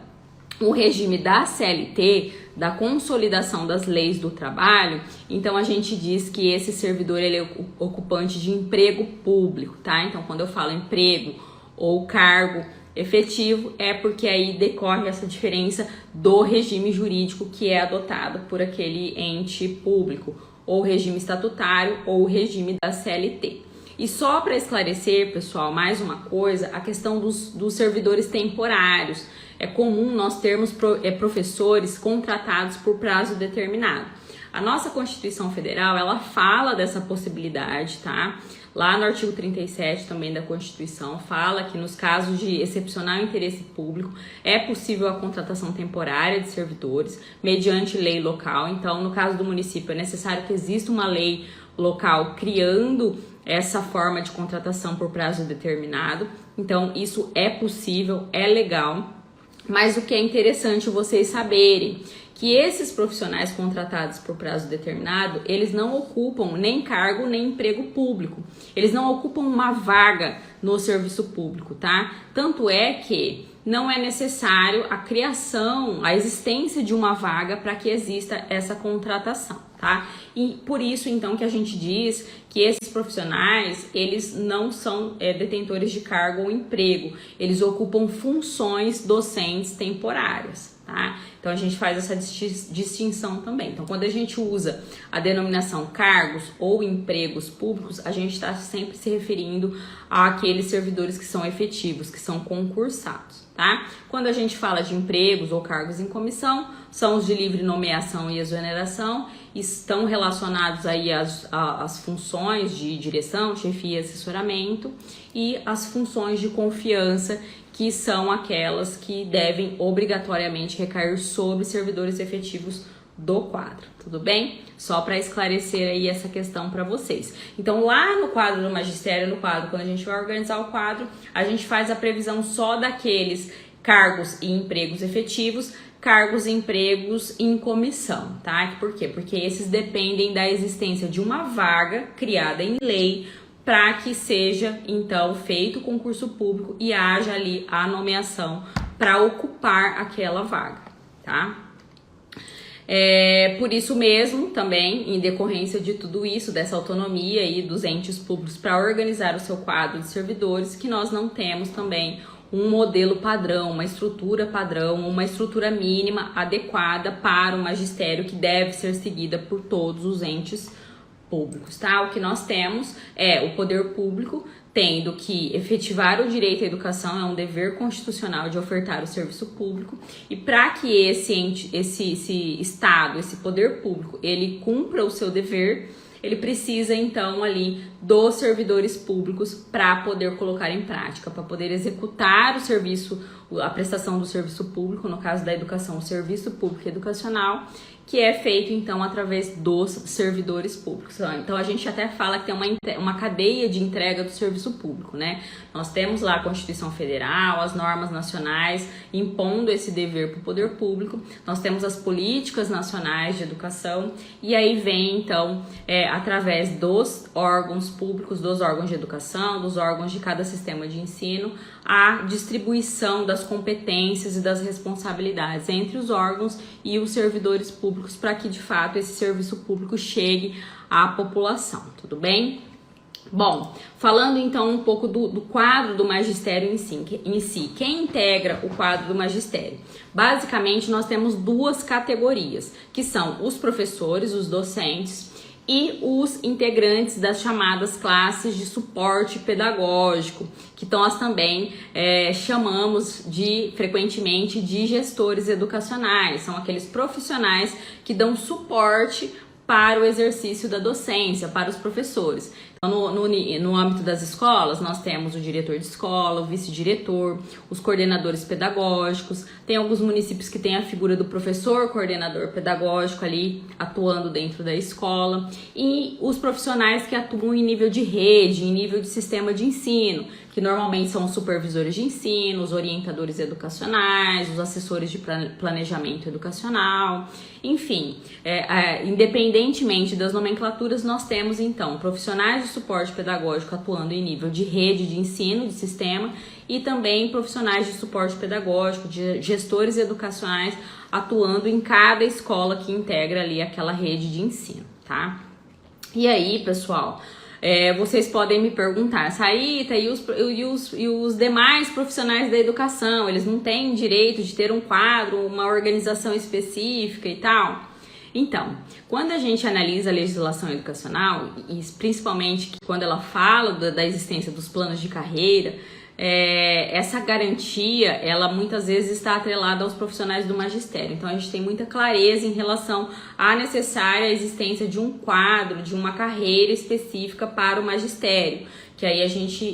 o regime da CLT, da consolidação das leis do trabalho, então a gente diz que esse servidor ele é ocupante de emprego público, tá? Então, quando eu falo emprego ou cargo efetivo, é porque aí decorre essa diferença do regime jurídico que é adotado por aquele ente público, ou regime estatutário ou regime da CLT. E só para esclarecer, pessoal, mais uma coisa, a questão dos servidores temporários. É comum nós termos professores contratados por prazo determinado. A nossa Constituição Federal, ela fala dessa possibilidade, tá? Lá no artigo 37 também da Constituição, fala que nos casos de excepcional interesse público é possível a contratação temporária de servidores mediante lei local. Então, no caso do município, é necessário que exista uma lei local criando essa forma de contratação por prazo determinado. Então, isso é possível, é legal. Mas o que é interessante vocês saberem, que esses profissionais contratados por prazo determinado, eles não ocupam nem cargo nem emprego público. Eles não ocupam uma vaga no serviço público, tá? Tanto é que não é necessário a existência de uma vaga para que exista essa contratação, tá? E por isso, então, que a gente diz que esses profissionais, eles não são detentores de cargo ou emprego, eles ocupam funções docentes temporárias, tá? Então, a gente faz essa distinção também. Então, quando a gente usa a denominação cargos ou empregos públicos, a gente está sempre se referindo àqueles servidores que são efetivos, que são concursados, tá? Quando a gente fala de empregos ou cargos em comissão, são os de livre nomeação e exoneração, estão relacionados aí às funções de direção, chefia e assessoramento, e as funções de confiança, que são aquelas que devem obrigatoriamente recair sobre servidores efetivos do quadro, tudo bem? Só para esclarecer aí essa questão para vocês. Então, lá no quadro do magistério, quando a gente vai organizar o quadro, a gente faz a previsão só daqueles cargos e empregos efetivos, cargos e empregos em comissão, tá? Por quê? Porque esses dependem da existência de uma vaga criada em lei para que seja então feito o concurso público e haja ali a nomeação para ocupar aquela vaga, tá? Por isso mesmo, também, em decorrência de tudo isso, dessa autonomia aí dos entes públicos para organizar o seu quadro de servidores, que nós não temos também um modelo padrão, uma estrutura mínima adequada para o magistério que deve ser seguida por todos os entes públicos, tá? O que nós temos é o poder público tendo que efetivar o direito à educação, é um dever constitucional de ofertar o serviço público, e para que esse Estado, esse poder público, ele cumpra o seu dever, ele precisa então ali dos servidores públicos para poder colocar em prática, para poder executar o serviço, a prestação do serviço público, no caso da educação, o serviço público educacional, que é feito então através dos servidores públicos. Então a gente até fala que tem uma cadeia de entrega do serviço público, né? Nós temos lá a Constituição Federal, as normas nacionais impondo esse dever para o poder público, nós temos as políticas nacionais de educação, e aí vem então através dos órgãos públicos, dos órgãos de educação, dos órgãos de cada sistema de ensino, a distribuição das competências e das responsabilidades entre os órgãos e os servidores públicos para que de fato esse serviço público chegue à população, tudo bem? Bom, falando então um pouco do quadro do magistério em si, quem integra o quadro do magistério? Basicamente nós temos duas categorias, que são os professores, os docentes, e os integrantes das chamadas classes de suporte pedagógico, que nós também chamamos frequentemente de gestores educacionais. São aqueles profissionais que dão suporte para o exercício da docência, para os professores. Então, no âmbito das escolas, nós temos o diretor de escola, o vice-diretor, os coordenadores pedagógicos. Tem alguns municípios que têm a figura do professor coordenador pedagógico ali atuando dentro da escola. E os profissionais que atuam em nível de rede, em nível de sistema de ensino, que normalmente são os supervisores de ensino, os orientadores educacionais, os assessores de planejamento educacional, enfim, independentemente das nomenclaturas, nós temos então profissionais de suporte pedagógico atuando em nível de rede de ensino, de sistema, e também profissionais de suporte pedagógico, de gestores educacionais atuando em cada escola que integra ali aquela rede de ensino, tá? E aí, pessoal, vocês podem me perguntar, Sarita, e os demais profissionais da educação, eles não têm direito de ter um quadro, uma organização específica e tal? Então, quando a gente analisa a legislação educacional, e principalmente quando ela fala da existência dos planos de carreira, essa garantia, ela muitas vezes está atrelada aos profissionais do magistério. Então, a gente tem muita clareza em relação à necessária existência de um quadro, de uma carreira específica para o magistério, que aí a gente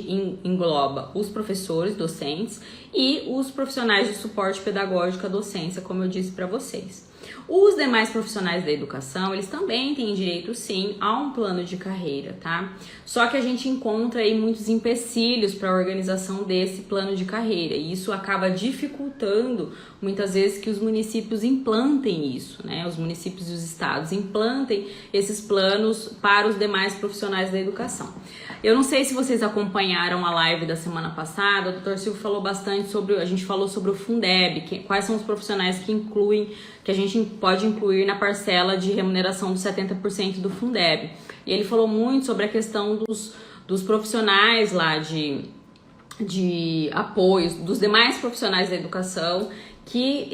engloba os professores, docentes, e os profissionais de suporte pedagógico à docência, como eu disse para vocês. Os demais profissionais da educação, eles também têm direito, sim, a um plano de carreira, tá? Só que a gente encontra aí muitos empecilhos para a organização desse plano de carreira, e isso acaba dificultando, muitas vezes, que os municípios implantem isso, né? Os municípios e os estados implantem esses planos para os demais profissionais da educação. Eu não sei se vocês acompanharam a live da semana passada, o Dr. Silvio falou bastante a gente falou sobre o Fundeb, quais são os profissionais que a gente pode incluir na parcela de remuneração dos 70% do Fundeb. E ele falou muito sobre a questão dos profissionais lá de apoio, dos demais profissionais da educação que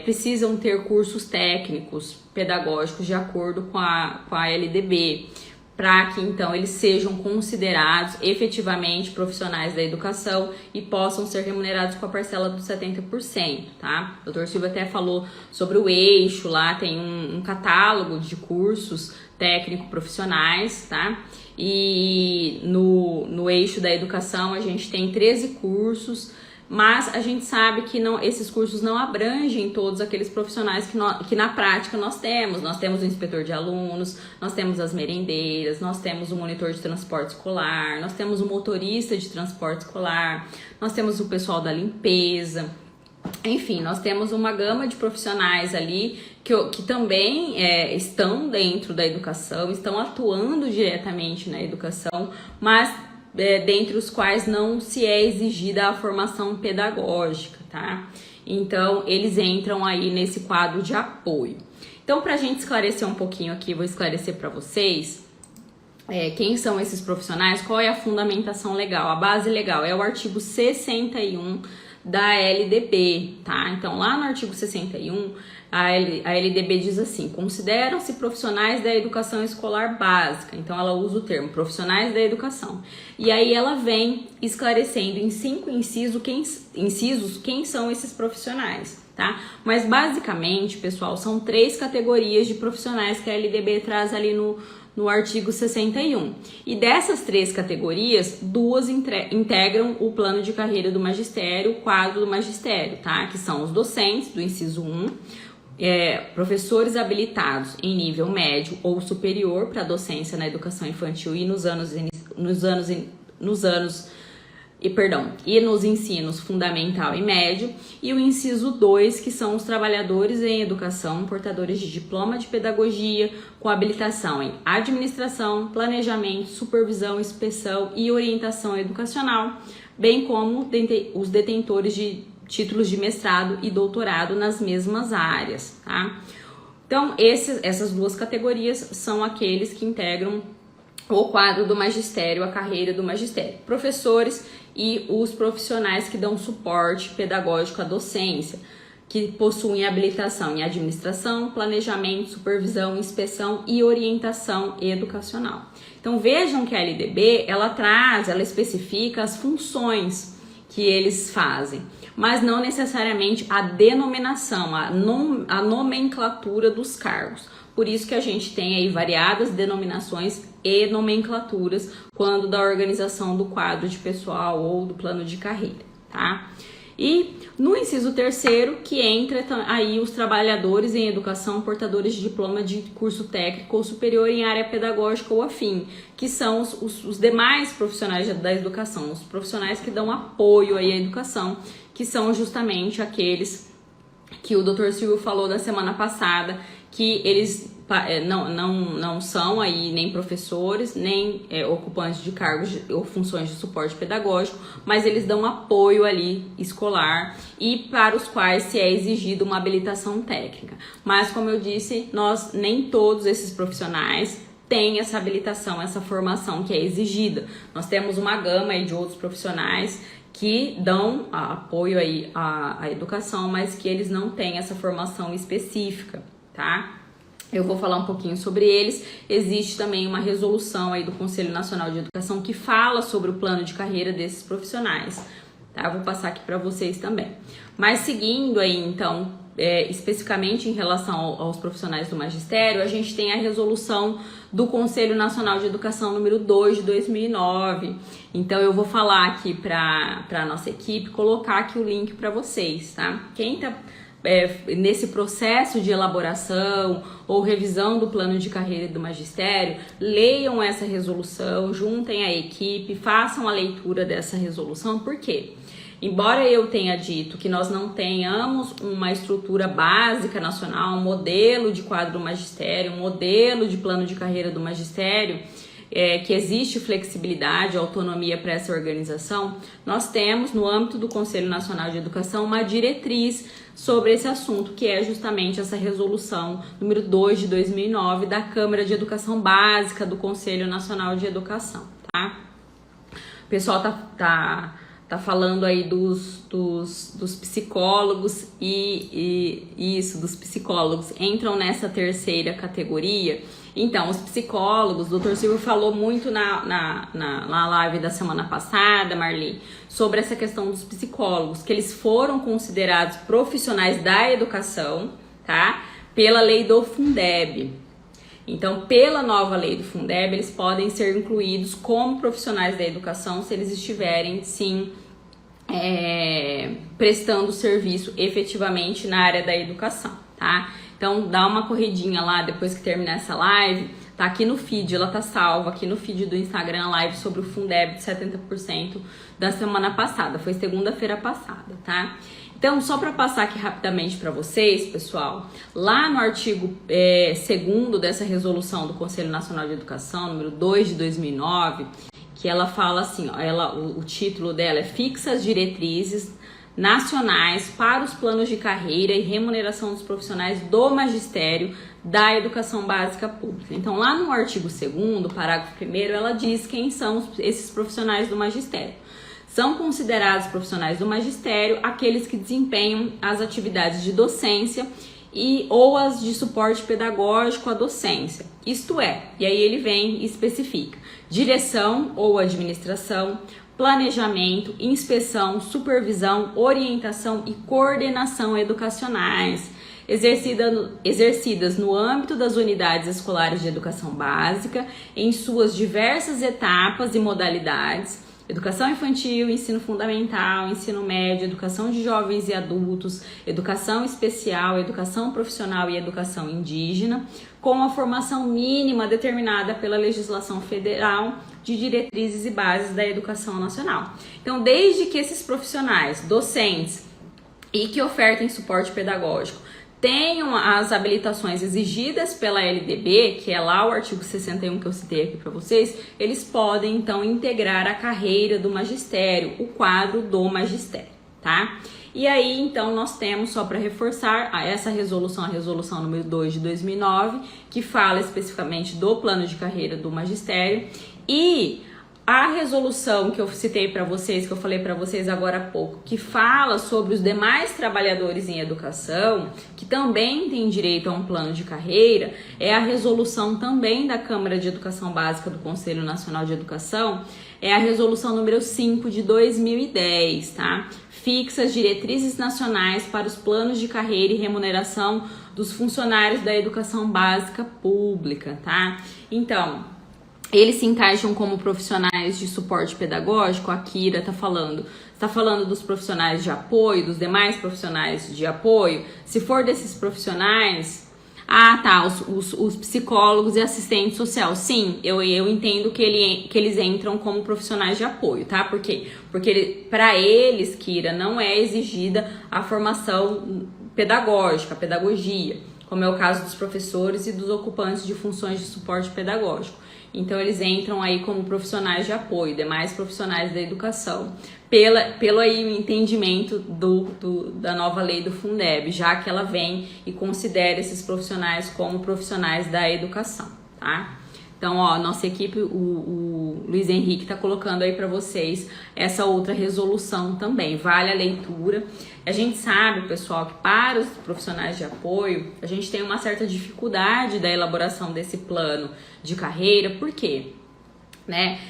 precisam ter cursos técnicos pedagógicos de acordo com a LDB, para que então eles sejam considerados efetivamente profissionais da educação e possam ser remunerados com a parcela dos 70%, tá? O Dr. Silvio até falou sobre o eixo, lá tem um catálogo de cursos técnico-profissionais, tá? E no eixo da educação a gente tem 13 cursos, mas a gente sabe que esses cursos não abrangem todos aqueles profissionais que na prática nós temos. Nós temos o inspetor de alunos, nós temos as merendeiras, nós temos o monitor de transporte escolar, nós temos o motorista de transporte escolar, nós temos o pessoal da limpeza. Enfim, nós temos uma gama de profissionais ali que também estão dentro da educação, estão atuando diretamente na educação, mas dentre os quais não se é exigida a formação pedagógica, tá? Então, eles entram aí nesse quadro de apoio. Então, para a gente esclarecer um pouquinho aqui, vou esclarecer para vocês quem são esses profissionais, qual é a fundamentação legal, a base legal, é o artigo 61 da LDB, tá? Então, lá no artigo 61, a LDB diz assim: consideram-se profissionais da educação escolar básica. Então, ela usa o termo profissionais da educação. E aí, ela vem esclarecendo em 5 incisos quem são esses profissionais, tá? Mas, basicamente, pessoal, são 3 categorias de profissionais que a LDB traz ali no artigo 61. E dessas 3 categorias, 2 integram o plano de carreira do magistério, o quadro do magistério, tá? Que são os docentes, do inciso 1, professores habilitados em nível médio ou superior para docência na educação infantil e nos ensinos fundamental e médio, e o inciso 2, que são os trabalhadores em educação, portadores de diploma de pedagogia, com habilitação em administração, planejamento, supervisão, inspeção e orientação educacional, bem como os detentores de títulos de mestrado e doutorado nas mesmas áreas, tá? Então, essas 2 categorias são aqueles que integram o quadro do magistério, a carreira do magistério. Professores e os profissionais que dão suporte pedagógico à docência, que possuem habilitação em administração, planejamento, supervisão, inspeção e orientação educacional. Então vejam que a LDB, ela especifica as funções que eles fazem, mas não necessariamente a denominação, a nomenclatura dos cargos. Por isso que a gente tem aí variadas denominações e nomenclaturas quando da organização do quadro de pessoal ou do plano de carreira, tá? E no inciso 3º, que entra aí os trabalhadores em educação portadores de diploma de curso técnico ou superior em área pedagógica ou afim, que são os demais profissionais da educação, os profissionais que dão apoio aí à educação, que são justamente aqueles que o Dr. Silvio falou da semana passada, que eles não são aí nem professores, nem ocupantes de cargos ou funções de suporte pedagógico, mas eles dão apoio ali escolar e para os quais se é exigida uma habilitação técnica. Mas, como eu disse, nem todos esses profissionais têm essa habilitação, essa formação que é exigida. Nós temos uma gama aí de outros profissionais que dão apoio aí à educação, mas que eles não têm essa formação específica, tá? Eu vou falar um pouquinho sobre eles. Existe também uma resolução aí do Conselho Nacional de Educação que fala sobre o plano de carreira desses profissionais, tá? Eu vou passar aqui para vocês também. Mas seguindo aí, então, especificamente em relação aos profissionais do magistério, a gente tem a resolução do Conselho Nacional de Educação número 2 de 2009. Então eu vou falar aqui para a nossa equipe, colocar aqui o link para vocês, tá? Quem tá nesse processo de elaboração ou revisão do plano de carreira do magistério, leiam essa resolução, juntem a equipe, façam a leitura dessa resolução. Por quê? Embora eu tenha dito que nós não tenhamos uma estrutura básica nacional, um modelo de quadro do magistério, um modelo de plano de carreira do magistério, que existe flexibilidade, autonomia para essa organização, nós temos no âmbito do Conselho Nacional de Educação uma diretriz sobre esse assunto, que é justamente essa resolução número 2 de 2009 da Câmara de Educação Básica do Conselho Nacional de Educação, tá? O pessoal tá falando aí dos psicólogos dos psicólogos entram nessa 3ª categoria. Então, os psicólogos, o Dr. Silvio falou muito na live da semana passada, Marli, sobre essa questão dos psicólogos, que eles foram considerados profissionais da educação, tá? Pela lei do Fundeb. Então, pela nova lei do Fundeb, eles podem ser incluídos como profissionais da educação se eles estiverem, sim, prestando serviço efetivamente na área da educação, tá? Então, dá uma corridinha lá depois que terminar essa live, tá aqui no feed, ela tá salva aqui no feed do Instagram, a live sobre o Fundeb de 70% da semana passada, foi segunda-feira passada, tá? Então, só para passar aqui rapidamente para vocês, pessoal, lá no artigo 2º dessa resolução do Conselho Nacional de Educação, número 2 de 2009, que ela fala assim, ó, o título dela é Fixa as diretrizes nacionais para os planos de carreira e remuneração dos profissionais do magistério da educação básica pública. Então, lá no artigo 2º, parágrafo 1º, ela diz quem são esses profissionais do magistério. São considerados profissionais do magistério aqueles que desempenham as atividades de docência ou as de suporte pedagógico à docência. Isto é, e aí ele vem e especifica, direção ou administração, planejamento, inspeção, supervisão, orientação e coordenação educacionais, exercidas no âmbito das unidades escolares de educação básica, em suas diversas etapas e modalidades, educação infantil, ensino fundamental, ensino médio, educação de jovens e adultos, educação especial, educação profissional e educação indígena, com a formação mínima determinada pela legislação federal de diretrizes e bases da educação nacional. Então, desde que esses profissionais docentes e que ofertem suporte pedagógico tenham as habilitações exigidas pela LDB, que é lá o artigo 61 que eu citei aqui para vocês, eles podem então integrar a carreira do magistério, o quadro do magistério, tá? E aí então nós temos, só para reforçar, essa resolução, a resolução número 2 de 2009, que fala especificamente do plano de carreira do magistério, e a resolução que eu citei para vocês, que eu falei para vocês agora há pouco, que fala sobre os demais trabalhadores em educação, que também têm direito a um plano de carreira, é a resolução também da Câmara de Educação Básica do Conselho Nacional de Educação, é a resolução número 5 de 2010, tá? Fixa as diretrizes nacionais para os planos de carreira e remuneração dos funcionários da educação básica pública, tá? Então, eles se encaixam como profissionais de suporte pedagógico, a Kira está falando dos profissionais de apoio, dos demais profissionais de apoio. Se for desses profissionais, os psicólogos e assistente social, sim, eu entendo que eles entram como profissionais de apoio, tá? Por quê? Porque para eles, Kira, não é exigida a formação pedagógica, a pedagogia, como é o caso dos professores e dos ocupantes de funções de suporte pedagógico. Então, eles entram aí como profissionais de apoio, demais profissionais da educação, pelo aí entendimento da nova lei do Fundeb, já que ela vem e considera esses profissionais como profissionais da educação, tá? Então, ó, nossa equipe, o Luiz Henrique está colocando aí para vocês essa outra resolução também, vale a leitura. A gente sabe, pessoal, que para os profissionais de apoio, a gente tem uma certa dificuldade da elaboração desse plano de carreira, por quê? Né?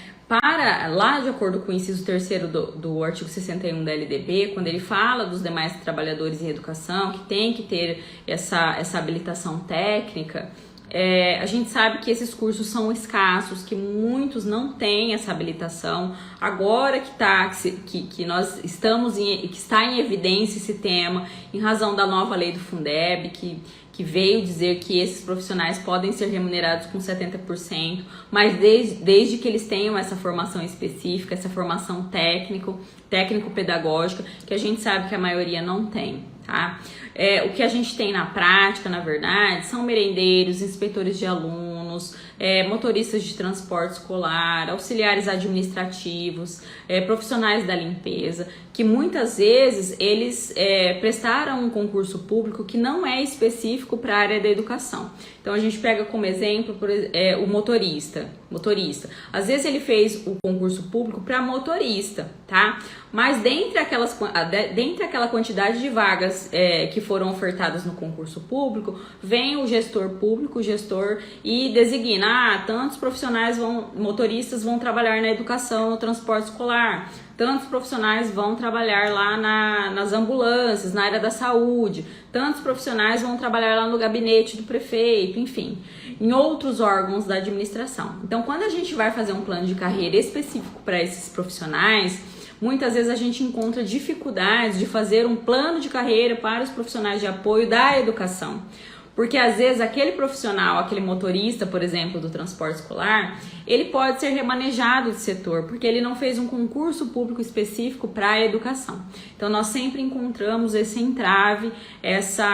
Lá de acordo com o inciso 3º do artigo 61 da LDB, quando ele fala dos demais trabalhadores em educação, que tem que ter essa habilitação técnica, a gente sabe que esses cursos são escassos, que muitos não têm essa habilitação. Agora que nós estamos que está em evidência esse tema, em razão da nova lei do Fundeb, que veio dizer que esses profissionais podem ser remunerados com 70%, mas desde que eles tenham essa formação específica, essa formação técnico-pedagógica, que a gente sabe que a maioria não tem, tá? O que a gente tem na prática, na verdade, são merendeiros, inspetores de alunos, motoristas de transporte escolar, auxiliares administrativos, profissionais da limpeza, que muitas vezes eles prestaram um concurso público que não é específico para a área da educação. Então a gente pega como exemplo o motorista. Às vezes ele fez o concurso público para motorista, tá? Mas dentre aquela quantidade de vagas que foram ofertadas no concurso público, vem o gestor público, e designa, tantos motoristas vão trabalhar na educação, no transporte escolar, tantos profissionais vão trabalhar lá nas ambulâncias, na área da saúde, tantos profissionais vão trabalhar lá no gabinete do prefeito, enfim, em outros órgãos da administração. Então, quando a gente vai fazer um plano de carreira específico para esses profissionais, muitas vezes a gente encontra dificuldades de fazer um plano de carreira para os profissionais de apoio da educação. Porque às vezes aquele profissional, aquele motorista, por exemplo, do transporte escolar, ele pode ser remanejado de setor, porque ele não fez um concurso público específico para a educação. Então nós sempre encontramos esse entrave, esse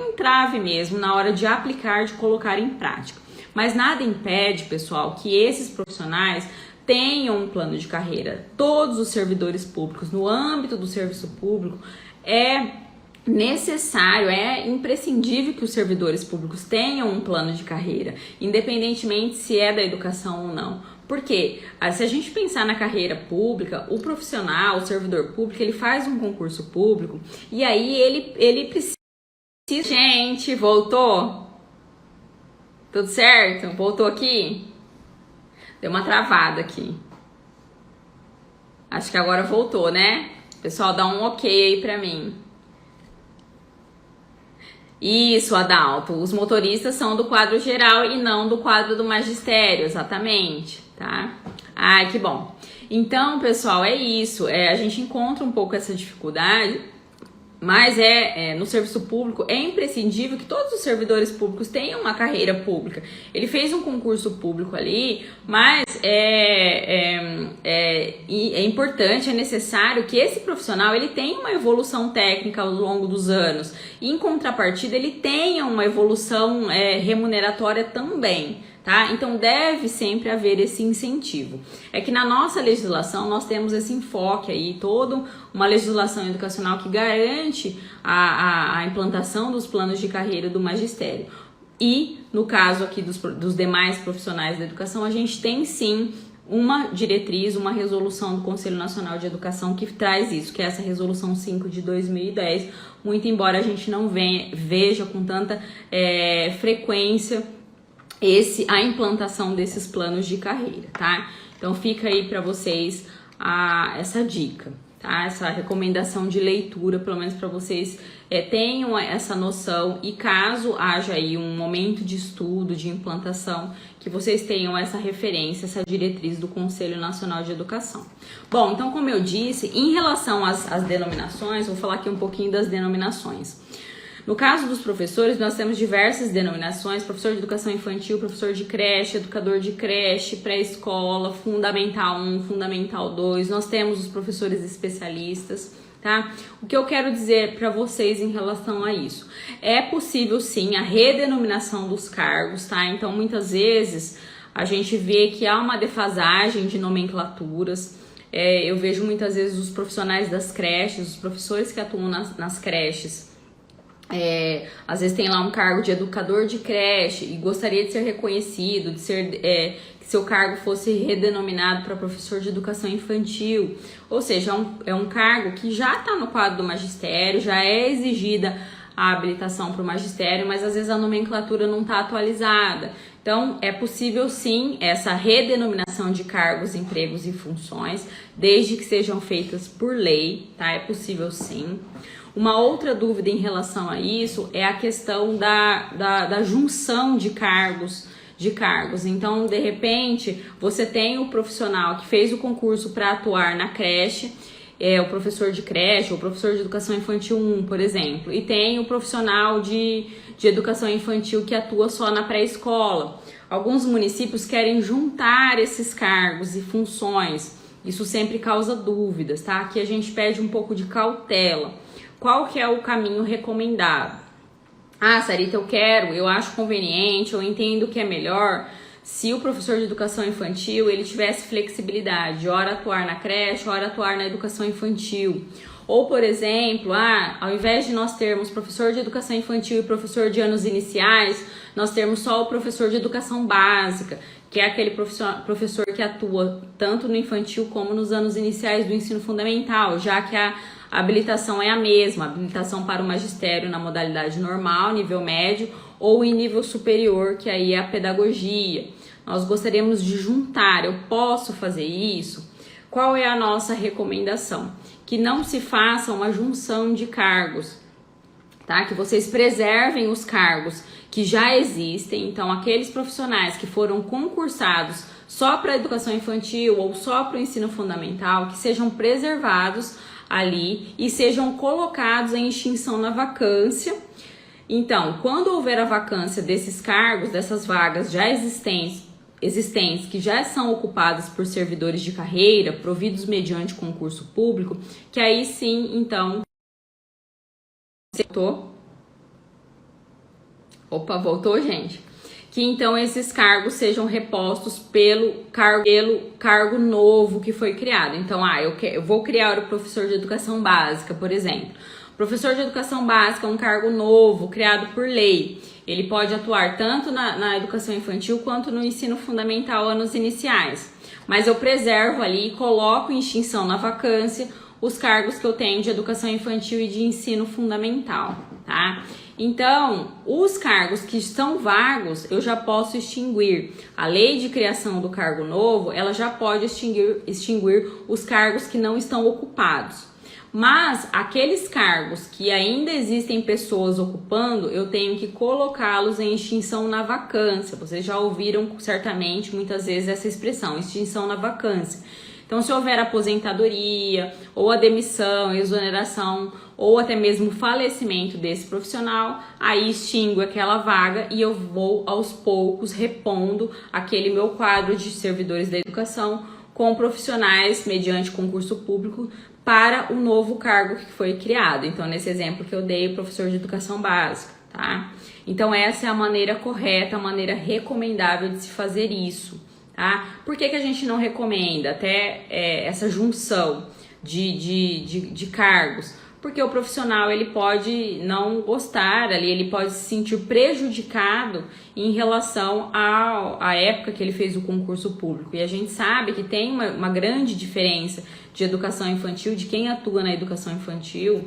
entrave mesmo na hora de aplicar, de colocar em prática. Mas nada impede, pessoal, que esses profissionais tenham um plano de carreira. Todos os servidores públicos, no âmbito do serviço público, é necessário, é imprescindível que os servidores públicos tenham um plano de carreira, independentemente se é da educação ou não. Porque se a gente pensar na carreira pública, o profissional, o servidor público, ele faz um concurso público e aí ele precisa... Gente, voltou? Tudo certo? Voltou aqui? Deu uma travada aqui. Acho que agora voltou, né? Pessoal, dá um ok aí pra mim. Isso, Adalto. Os motoristas são do quadro geral e não do quadro do magistério, exatamente, tá? Ai, que bom. Então, pessoal, é isso. A gente encontra um pouco essa dificuldade, mas no serviço público é imprescindível que todos os servidores públicos tenham uma carreira pública. Ele fez um concurso público ali, mas é importante, é necessário que esse profissional ele tenha uma evolução técnica ao longo dos anos. E, em contrapartida, ele tenha uma evolução remuneratória também. Tá? Então deve sempre haver esse incentivo. É que na nossa legislação nós temos esse enfoque aí, toda uma legislação educacional que garante a implantação dos planos de carreira do magistério. E no caso aqui dos demais profissionais da educação, a gente tem sim uma diretriz, uma resolução do Conselho Nacional de Educação que traz isso, que é essa resolução 5 de 2010, muito embora a gente não veja com tanta frequência a implantação desses planos de carreira, tá? Então fica aí para vocês essa dica, tá? Essa recomendação de leitura, pelo menos para vocês tenham essa noção e caso haja aí um momento de estudo, de implantação, que vocês tenham essa referência, essa diretriz do Conselho Nacional de Educação. Bom, então como eu disse, em relação às denominações, vou falar aqui um pouquinho das denominações. No caso dos professores, nós temos diversas denominações: professor de educação infantil, professor de creche, educador de creche, pré-escola, fundamental 1, fundamental 2, nós temos os professores especialistas, tá? O que eu quero dizer para vocês em relação a isso? É possível sim a redenominação dos cargos, tá? Então, muitas vezes, a gente vê que há uma defasagem de nomenclaturas. Eu vejo muitas vezes os profissionais das creches, os professores que atuam nas creches, às vezes tem lá um cargo de educador de creche e gostaria de ser reconhecido, de ser que seu cargo fosse redenominado para professor de educação infantil. Ou seja, é um cargo que já está no quadro do magistério, já é exigida a habilitação para o magistério, mas às vezes a nomenclatura não está atualizada. Então, é possível sim essa redenominação de cargos, empregos e funções, desde que sejam feitas por lei, tá? É possível sim. Uma outra dúvida em relação a isso é a questão da junção de cargos. Então, de repente, você tem o profissional que fez o concurso para atuar na creche, o professor de creche, ou professor de educação infantil 1, por exemplo, e tem o profissional de educação infantil que atua só na pré-escola. Alguns municípios querem juntar esses cargos e funções. Isso sempre causa dúvidas, tá? Aqui a gente pede um pouco de cautela. Qual que é o caminho recomendado? Ah, Sarita, eu acho conveniente, eu entendo que é melhor se o professor de educação infantil ele tivesse flexibilidade, ora atuar na creche, ora atuar na educação infantil. Ou, por exemplo, ao invés de nós termos professor de educação infantil e professor de anos iniciais, nós temos só o professor de educação básica, que é aquele professor que atua tanto no infantil como nos anos iniciais do ensino fundamental, já que a habilitação é a mesma, habilitação para o magistério na modalidade normal, nível médio, ou em nível superior, que aí é a pedagogia. Nós gostaríamos de juntar, eu posso fazer isso? Qual é a nossa recomendação? Que não se faça uma junção de cargos, tá? Que vocês preservem os cargos que já existem. Então, aqueles profissionais que foram concursados só para a educação infantil ou só para o ensino fundamental, que sejam preservados ali e sejam colocados em extinção na vacância. Então, quando houver a vacância desses cargos, dessas vagas já existentes que já são ocupadas por servidores de carreira, providos mediante concurso público, que aí sim, então... Voltou, gente? Que então esses cargos sejam repostos pelo cargo novo que foi criado. Então, eu vou criar o professor de educação básica, por exemplo. O professor de educação básica é um cargo novo, criado por lei. Ele pode atuar tanto na educação infantil quanto no ensino fundamental, anos iniciais. Mas eu preservo ali e coloco em extinção na vacância os cargos que eu tenho de educação infantil e de ensino fundamental, tá? Então, os cargos que estão vagos, eu já posso extinguir. A lei de criação do cargo novo, ela já pode extinguir os cargos que não estão ocupados. Mas aqueles cargos que ainda existem pessoas ocupando, eu tenho que colocá-los em extinção na vacância. Vocês já ouviram certamente muitas vezes essa expressão, extinção na vacância. Então, se houver aposentadoria, ou a demissão, exoneração, ou até mesmo falecimento desse profissional, aí extingo aquela vaga e eu vou aos poucos repondo aquele meu quadro de servidores da educação com profissionais mediante concurso público para o novo cargo que foi criado. Então, nesse exemplo que eu dei, professor de educação básica, tá? Então, essa é a maneira correta, a maneira recomendável de se fazer isso, tá? Por que a gente não recomenda até essa junção de cargos? Porque o profissional, ele pode não gostar ali, ele pode se sentir prejudicado em relação à época que ele fez o concurso público. E a gente sabe que tem uma grande diferença de educação infantil, de quem atua na educação infantil,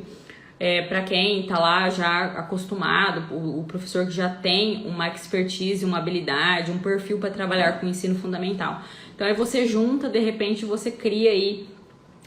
para quem está lá já acostumado, o professor que já tem uma expertise, uma habilidade, um perfil para trabalhar com o ensino fundamental. Então aí você junta, de repente você cria aí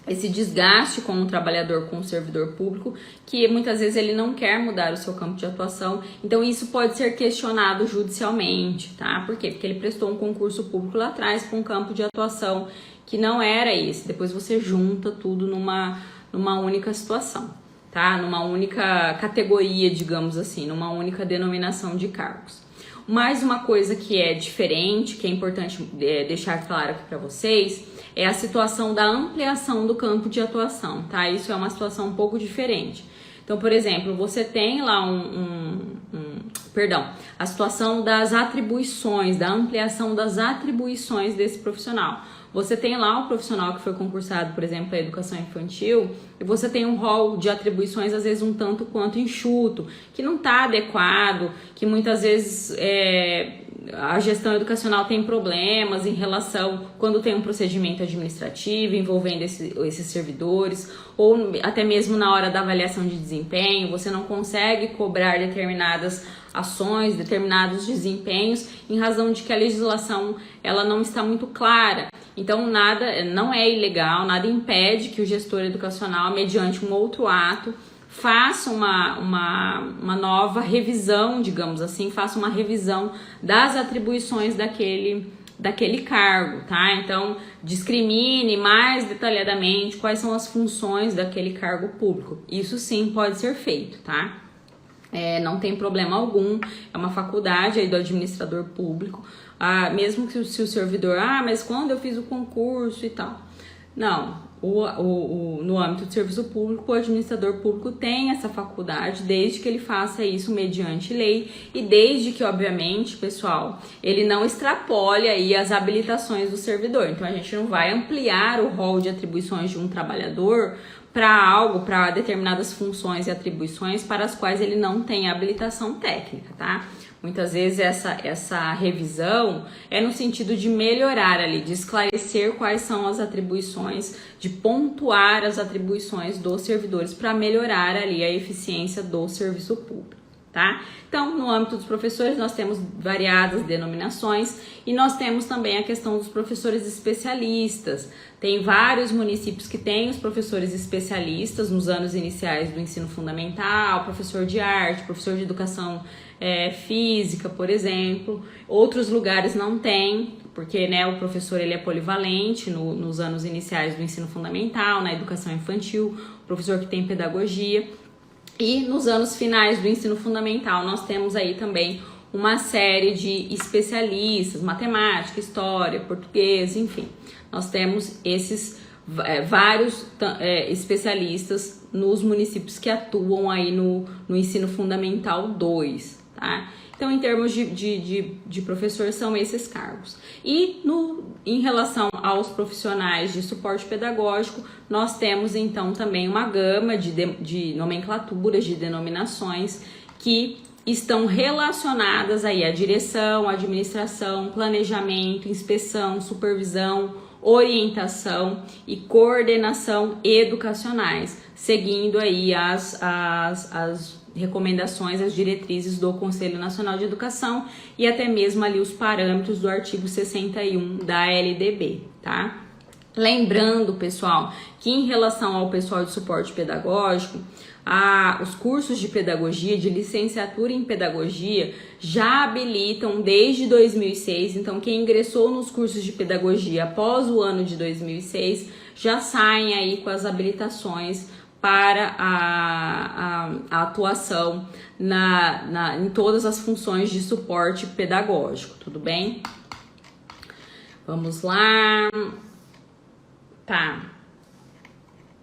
esse desgaste com o trabalhador, com o servidor público, que muitas vezes ele não quer mudar o seu campo de atuação. Então isso pode ser questionado judicialmente, tá? Por quê? Porque ele prestou um concurso público lá atrás com um campo de atuação que não era esse. Depois você junta tudo numa única situação, tá? Numa única categoria, digamos assim, numa única denominação de cargos. Mais uma coisa que é diferente, que é importante deixar claro aqui para vocês, é a situação da ampliação do campo de atuação, tá? Isso é uma situação um pouco diferente. Então, por exemplo, você tem lá a situação das atribuições, da ampliação das atribuições desse profissional. Você tem lá um profissional que foi concursado, por exemplo, para educação infantil, e você tem um rol de atribuições, às vezes, um tanto quanto enxuto, que não está adequado, que muitas vezes a gestão educacional tem problemas em relação quando tem um procedimento administrativo envolvendo esses servidores, ou até mesmo na hora da avaliação de desempenho, você não consegue cobrar determinadas ações, determinados desempenhos, em razão de que a legislação ela não está muito clara. Então, nada não é ilegal, nada impede que o gestor educacional, mediante um outro ato, faça uma nova revisão, digamos assim, faça uma revisão das atribuições daquele cargo, tá? Então, discrimine mais detalhadamente quais são as funções daquele cargo público. Isso sim pode ser feito, tá? Não tem problema algum, é uma faculdade aí do administrador público, mesmo que se o servidor, mas quando eu fiz o concurso e tal. Não, no âmbito do serviço público, o administrador público tem essa faculdade, desde que ele faça isso mediante lei e desde que, obviamente, pessoal, ele não extrapole aí as habilitações do servidor. Então, a gente não vai ampliar o rol de atribuições de um trabalhador para determinadas funções e atribuições para as quais ele não tem habilitação técnica, tá? Muitas vezes essa revisão é no sentido de melhorar ali, de esclarecer quais são as atribuições, de pontuar as atribuições dos servidores para melhorar ali a eficiência do serviço público, tá? Então, no âmbito dos professores, nós temos variadas denominações e nós temos também a questão dos professores especialistas. Tem vários municípios que têm os professores especialistas nos anos iniciais do ensino fundamental, professor de arte, professor de educação física, por exemplo. Outros lugares não tem, porque o professor ele é polivalente nos anos iniciais do ensino fundamental, na educação infantil, professor que tem pedagogia. E nos anos finais do ensino fundamental, nós temos aí também uma série de especialistas, matemática, história, português, enfim. Nós temos esses vários especialistas nos municípios que atuam aí no ensino fundamental 2, tá? Então, em termos de professor, são esses cargos. E em relação aos profissionais de suporte pedagógico, nós temos então também uma gama de nomenclaturas, de denominações que estão relacionadas aí à direção, administração, planejamento, inspeção, supervisão, orientação e coordenação educacionais, seguindo aí as recomendações, as diretrizes do Conselho Nacional de Educação e até mesmo ali os parâmetros do artigo 61 da LDB, tá? Lembrando, pessoal, que em relação ao pessoal de suporte pedagógico, os cursos de pedagogia, de licenciatura em pedagogia, já habilitam desde 2006, então quem ingressou nos cursos de pedagogia após o ano de 2006, já saem aí com as habilitações para a atuação em todas as funções de suporte pedagógico, tudo bem? Vamos lá. Tá.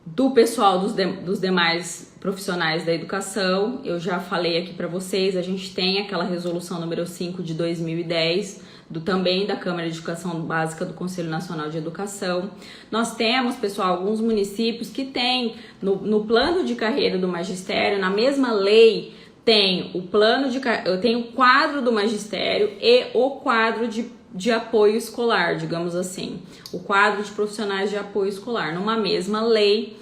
Do pessoal dos demais profissionais da educação, eu já falei aqui para vocês, a gente tem aquela resolução número 5 de 2010, também da Câmara de Educação Básica do Conselho Nacional de Educação. Nós temos, pessoal, alguns municípios que têm no plano de carreira do magistério, na mesma lei, tem o quadro do magistério e o quadro de apoio escolar, digamos assim, o quadro de profissionais de apoio escolar. Numa mesma lei,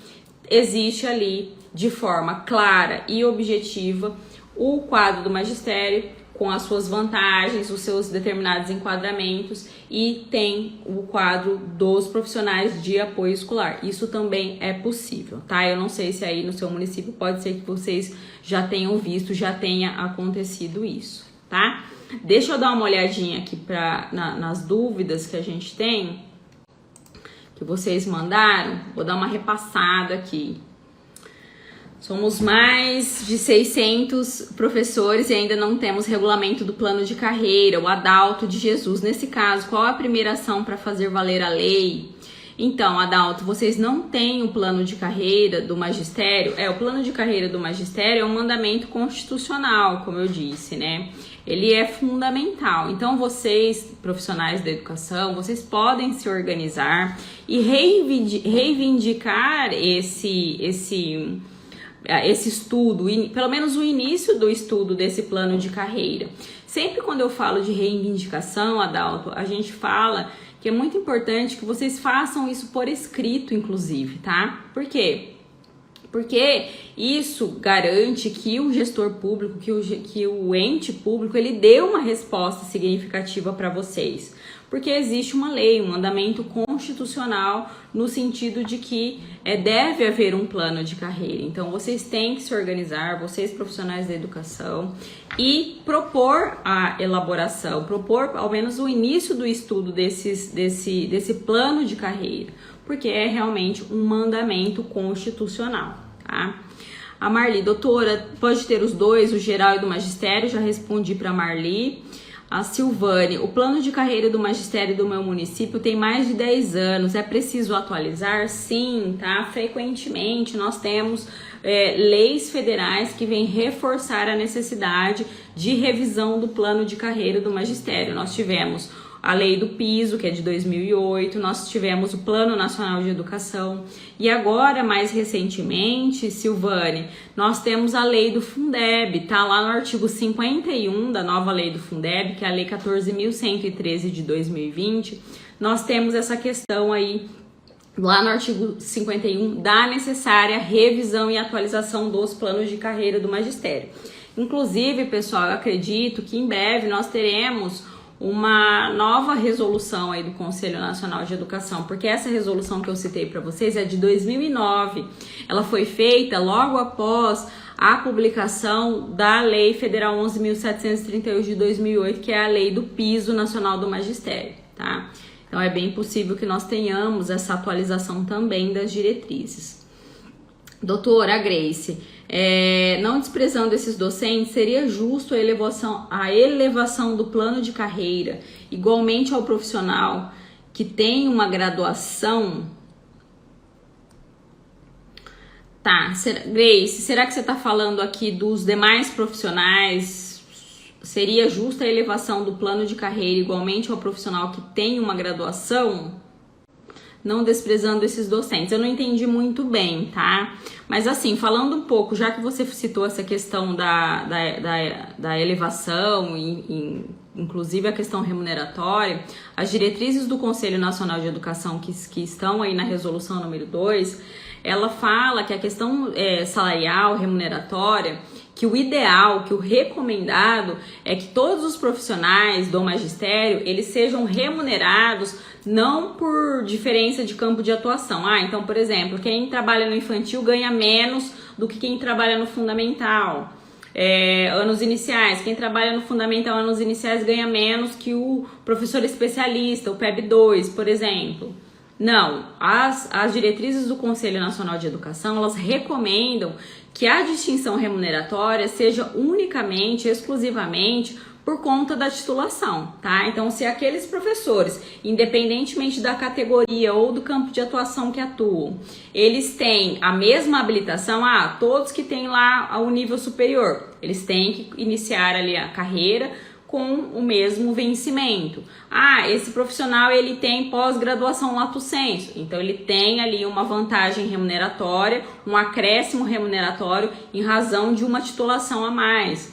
existe ali, de forma clara e objetiva, o quadro do magistério, com as suas vantagens, os seus determinados enquadramentos, e tem o quadro dos profissionais de apoio escolar. Isso também é possível, tá? Eu não sei se aí no seu município pode ser que vocês já tenham visto, já tenha acontecido isso, tá? Deixa eu dar uma olhadinha aqui nas dúvidas que a gente tem, que vocês mandaram. Vou dar uma repassada aqui. Somos mais de 600 professores e ainda não temos regulamento do plano de carreira, o Adalto de Jesus. Nesse caso, qual a primeira ação para fazer valer a lei? Então, Adalto, vocês não têm o plano de carreira do magistério? O plano de carreira do magistério é um mandamento constitucional, como eu disse, né? Ele é fundamental. Então, vocês, profissionais da educação, vocês podem se organizar e reivindicar esse estudo, pelo menos o início do estudo desse plano de carreira. Sempre quando eu falo de reivindicação, Adalto, a gente fala que é muito importante que vocês façam isso por escrito, inclusive, tá? Por quê? Porque isso garante que o gestor público, que o ente público, ele dê uma resposta significativa para vocês. Porque existe uma lei, um mandamento constitucional no sentido de que deve haver um plano de carreira. Então, vocês têm que se organizar, vocês profissionais da educação, e propor a elaboração, propor ao menos o início do estudo desse plano de carreira, porque é realmente um mandamento constitucional, tá? A Marli, doutora, pode ter os dois, o geral e do magistério? Já respondi para a Marli. A Silvane, o plano de carreira do magistério do meu município tem mais de 10 anos, é preciso atualizar? Sim, tá? Frequentemente nós temos leis federais que vêm reforçar a necessidade de revisão do plano de carreira do magistério. Nós tivemos a lei do piso, que é de 2008, nós tivemos o Plano Nacional de Educação e agora, mais recentemente, Silvane, nós temos a lei do Fundeb, tá lá no artigo 51 da nova lei do Fundeb, que é a lei 14.113 de 2020, nós temos essa questão aí, lá no artigo 51, da necessária revisão e atualização dos planos de carreira do magistério. Inclusive, pessoal, eu acredito que em breve nós teremos uma nova resolução aí do Conselho Nacional de Educação, porque essa resolução que eu citei para vocês é de 2009. Ela foi feita logo após a publicação da Lei Federal 11.738 de 2008, que é a Lei do Piso Nacional do Magistério, tá? Então é bem possível que nós tenhamos essa atualização também das diretrizes. Doutora Grace, não desprezando esses docentes, seria justo a elevação do plano de carreira igualmente ao profissional que tem uma graduação? Tá, Grace, será que você está falando aqui dos demais profissionais? Seria justa a elevação do plano de carreira igualmente ao profissional que tem uma graduação? Não desprezando esses docentes. Eu não entendi muito bem, tá? Mas assim, falando um pouco, já que você citou essa questão da elevação, inclusive a questão remuneratória, as diretrizes do Conselho Nacional de Educação que estão aí na resolução número 2, ela fala que a questão salarial, remuneratória, que o ideal, que o recomendado é que todos os profissionais do magistério, eles sejam remunerados não por diferença de campo de atuação. Então, por exemplo, quem trabalha no infantil ganha menos do que quem trabalha no fundamental. Anos iniciais, quem trabalha no fundamental anos iniciais ganha menos que o professor especialista, o PEB 2, por exemplo. Não, as diretrizes do Conselho Nacional de Educação, elas recomendam que a distinção remuneratória seja unicamente, exclusivamente por conta da titulação, tá? Então, se aqueles professores, independentemente da categoria ou do campo de atuação que atuam, eles têm a mesma habilitação, todos que têm lá o nível superior, eles têm que iniciar ali a carreira com o mesmo vencimento. Esse profissional, ele tem pós-graduação lato sensu, então ele tem ali uma vantagem remuneratória, um acréscimo remuneratório em razão de uma titulação a mais.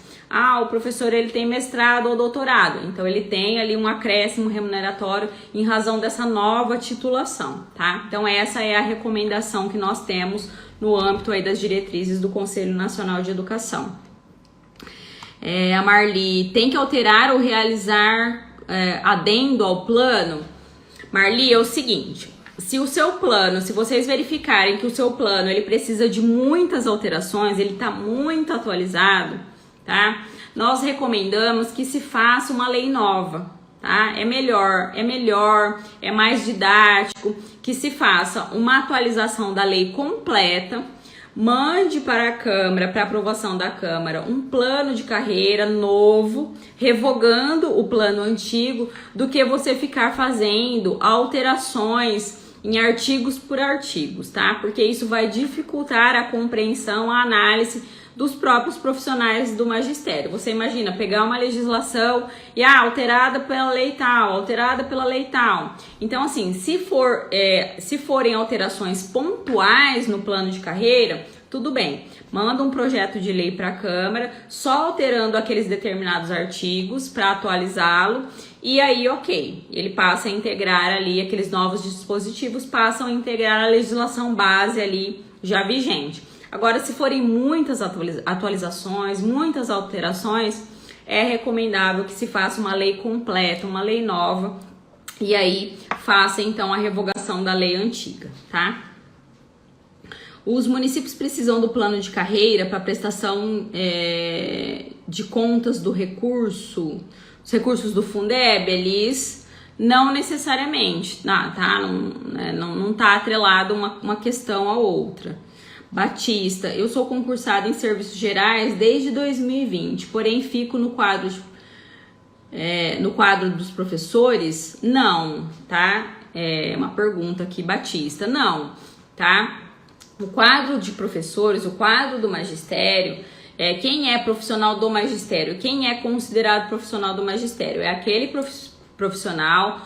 O professor, ele tem mestrado ou doutorado, então ele tem ali um acréscimo remuneratório em razão dessa nova titulação, tá? Então essa é a recomendação que nós temos no âmbito aí das diretrizes do Conselho Nacional de Educação. A Marli, tem que alterar ou realizar adendo ao plano? Marli, é o seguinte, se o seu plano, se vocês verificarem que o seu plano, ele precisa de muitas alterações, ele está muito atualizado, tá? Nós recomendamos que se faça uma lei nova, tá? É melhor, é mais didático, que se faça uma atualização da lei completa, mande para a Câmara, para aprovação da Câmara, um plano de carreira novo, revogando o plano antigo, do que você ficar fazendo alterações em artigos por artigos, tá? Porque isso vai dificultar a compreensão, a análise dos próprios profissionais do magistério. Você imagina pegar uma legislação e alterada pela lei tal, alterada pela lei tal. Então, assim, se forem alterações pontuais no plano de carreira, tudo bem. Manda um projeto de lei para a Câmara, só alterando aqueles determinados artigos para atualizá-lo, e aí, ok, ele passa a integrar ali, aqueles novos dispositivos passam a integrar a legislação base ali já vigente. Agora, se forem muitas atualizações, muitas alterações, é recomendável que se faça uma lei completa, uma lei nova, e aí faça então a revogação da lei antiga, tá? Os municípios precisam do plano de carreira para prestação de contas do recurso, os recursos do Fundeb, eles não necessariamente, tá? Não tá atrelado uma questão à outra. Batista, eu sou concursada em serviços gerais desde 2020, porém fico no quadro dos professores? Não, tá? É uma pergunta aqui, Batista, não, tá? O quadro de professores, o quadro do magistério, quem é profissional do magistério? Quem é considerado profissional do magistério? É aquele profissional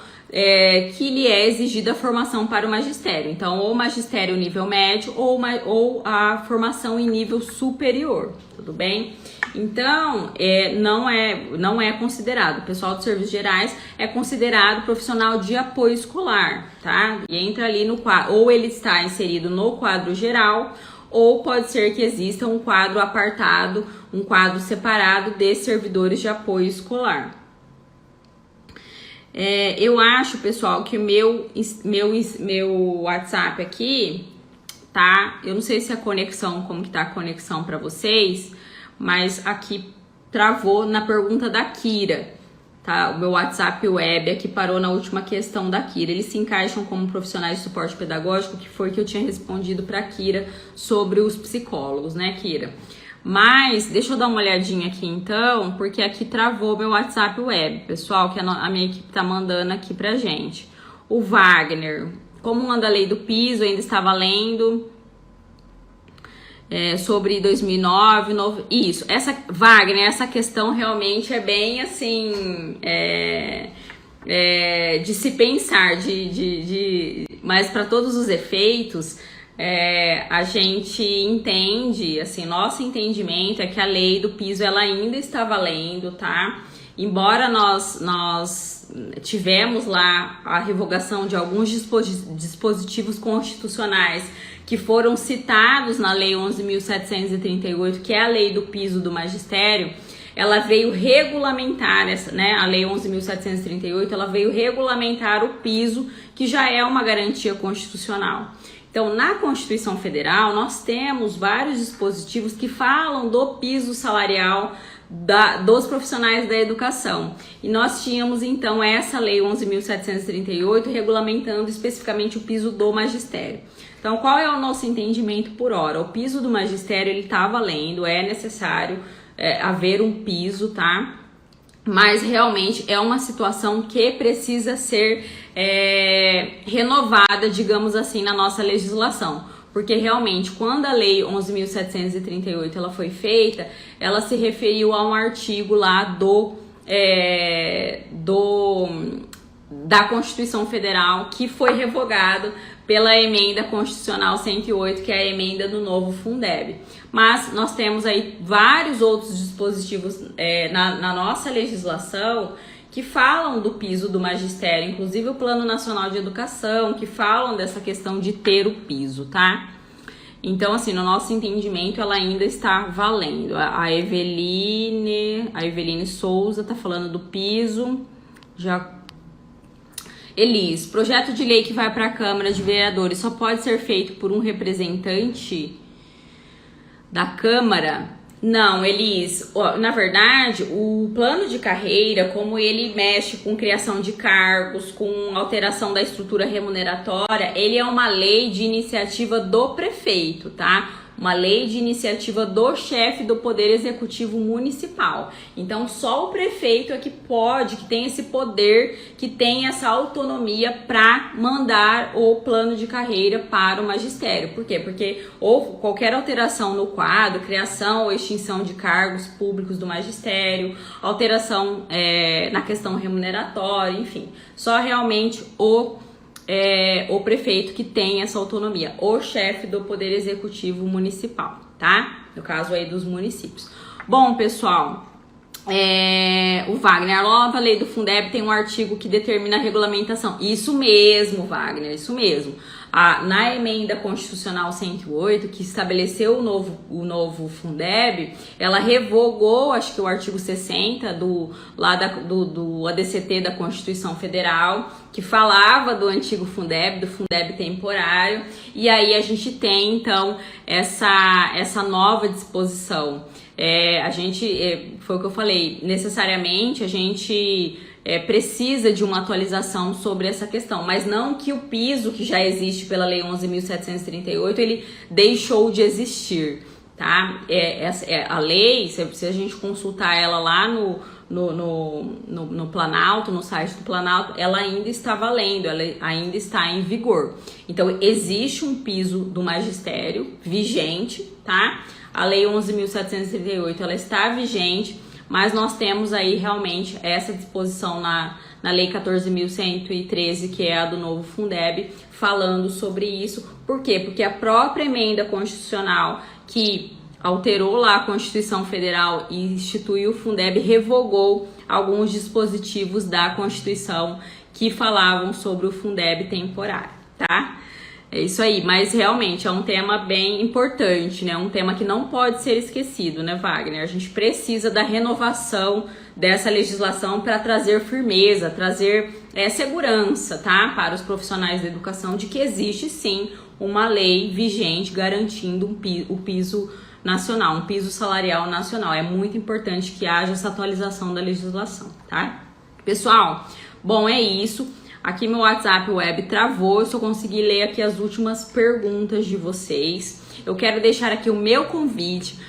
que lhe é exigida a formação para o magistério. Então, ou magistério nível médio ou a formação em nível superior, tudo bem? Então, não é considerado. O pessoal dos serviços gerais é considerado profissional de apoio escolar, tá? E entra ali no quadro, ou ele está inserido no quadro geral, ou pode ser que exista um quadro apartado, um quadro separado de servidores de apoio escolar. Eu acho, pessoal, que o meu WhatsApp aqui, tá? Eu não sei se a conexão, como que tá a conexão para vocês, mas aqui travou na pergunta da Kira, tá? O meu WhatsApp web aqui parou na última questão da Kira. Eles se encaixam como profissionais de suporte pedagógico, que foi que eu tinha respondido para Kira sobre os psicólogos, né, Kira? Mas, deixa eu dar uma olhadinha aqui então, porque aqui travou meu WhatsApp web, pessoal, que a minha equipe tá mandando aqui pra gente. O Wagner, como anda a lei do piso, ainda estava lendo sobre 2009, isso, Wagner, essa questão realmente é bem assim, de se pensar, mas para todos os efeitos, a gente entende, assim, nosso entendimento é que a lei do piso ela ainda está valendo, tá? Embora nós tivemos lá a revogação de alguns dispositivos constitucionais que foram citados na Lei 11.738, que é a lei do piso do magistério, ela veio regulamentar, a Lei 11.738, ela veio regulamentar o piso, que já é uma garantia constitucional. Então, na Constituição Federal, nós temos vários dispositivos que falam do piso salarial dos profissionais da educação. E nós tínhamos, então, essa Lei 11.738 regulamentando especificamente o piso do magistério. Então, qual é o nosso entendimento por hora? O piso do magistério, ele tá valendo, é necessário haver um piso, tá? Mas realmente é uma situação que precisa ser renovada, digamos assim, na nossa legislação. Porque realmente, quando a Lei 11.738 ela foi feita, ela se referiu a um artigo lá da Constituição Federal que foi revogado pela emenda constitucional 108, que é a emenda do novo Fundeb. Mas nós temos aí vários outros dispositivos na nossa legislação que falam do piso do magistério, inclusive o Plano Nacional de Educação, que falam dessa questão de ter o piso, tá? Então, assim, no nosso entendimento, ela ainda está valendo. A Eveline Souza tá falando do piso. Elis, projeto de lei que vai para a Câmara de Vereadores só pode ser feito por um representante da Câmara? Não, Elis, na verdade, o plano de carreira, como ele mexe com criação de cargos, com alteração da estrutura remuneratória, ele é uma lei de iniciativa do prefeito, tá? Uma lei de iniciativa do chefe do Poder Executivo Municipal. Então, só o prefeito é que pode, que tem esse poder, que tem essa autonomia para mandar o plano de carreira para o magistério. Por quê? Porque ou qualquer alteração no quadro, criação ou extinção de cargos públicos do magistério, alteração na questão remuneratória, enfim, só realmente o prefeito que tem essa autonomia, o chefe do Poder Executivo Municipal, tá? No caso aí dos municípios. Bom, pessoal, o Wagner, a nova lei do Fundeb tem um artigo que determina a regulamentação. Isso mesmo, Wagner, isso mesmo. Na emenda constitucional 108, que estabeleceu o novo Fundeb, ela revogou, acho que o artigo 60 do ADCT da Constituição Federal, que falava do antigo Fundeb, do Fundeb temporário, e aí a gente tem, então, essa nova disposição. Foi o que eu falei, necessariamente a gente precisa de uma atualização sobre essa questão, mas não que o piso que já existe pela Lei 11.738, ele deixou de existir, tá? A lei, se a gente consultar ela lá no Planalto, no site do Planalto, ela ainda está valendo, ela ainda está em vigor. Então, existe um piso do magistério vigente, tá? A Lei 11.738, ela está vigente, mas nós temos aí realmente essa disposição na Lei 14.113, que é a do novo Fundeb, falando sobre isso. Por quê? Porque a própria emenda constitucional que alterou lá a Constituição Federal e instituiu o Fundeb revogou alguns dispositivos da Constituição que falavam sobre o Fundeb temporário, tá? É isso aí, mas realmente é um tema bem importante, né? Um tema que não pode ser esquecido, né, Wagner? A gente precisa da renovação dessa legislação para trazer firmeza, trazer segurança, tá? Para os profissionais da educação de que existe sim uma lei vigente garantindo o piso nacional, um piso salarial nacional. É muito importante que haja essa atualização da legislação, tá? Pessoal, bom, é isso. Aqui meu WhatsApp web travou, eu só consegui ler aqui as últimas perguntas de vocês. Eu quero deixar aqui o meu convite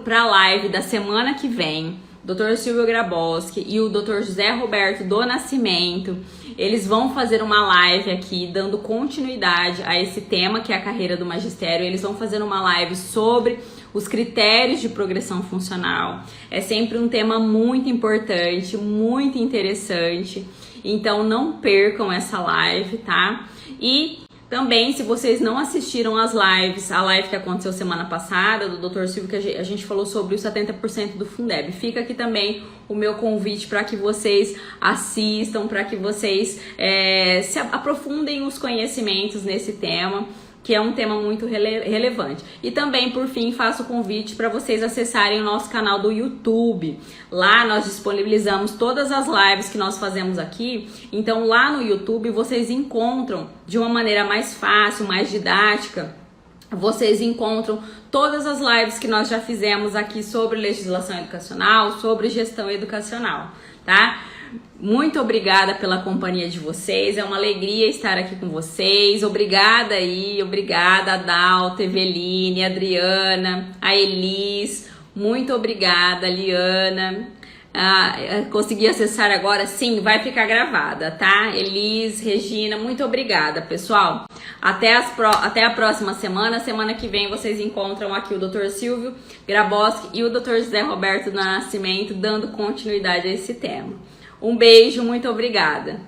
para a live da semana que vem. Dr. Silvio Graboski e o Dr. José Roberto do Nascimento, eles vão fazer uma live aqui dando continuidade a esse tema que é a carreira do magistério. Eles vão fazer uma live sobre os critérios de progressão funcional. É sempre um tema muito importante, muito interessante. Então não percam essa live, tá? E também, se vocês não assistiram as lives, a live que aconteceu semana passada, do Dr. Silvio, que a gente falou sobre os 70% do Fundeb, fica aqui também o meu convite para que vocês assistam, para que vocês se aprofundem os conhecimentos nesse tema, que é um tema muito relevante. E também, por fim, faço o convite para vocês acessarem o nosso canal do YouTube. Lá nós disponibilizamos todas as lives que nós fazemos aqui. Então lá no YouTube vocês encontram de uma maneira mais fácil, mais didática, vocês encontram todas as lives que nós já fizemos aqui sobre legislação educacional, sobre gestão educacional, tá? Muito obrigada pela companhia de vocês, é uma alegria estar aqui com vocês. Obrigada aí, obrigada a Dalta, Eveline, a Adriana, a Elis, muito obrigada, Liana. Consegui acessar agora? Sim, vai ficar gravada, tá? Elis, Regina, muito obrigada, pessoal. Até a próxima semana que vem vocês encontram aqui o Dr. Silvio Graboski e o Dr. José Roberto do Nascimento dando continuidade a esse tema. Um beijo, muito obrigada.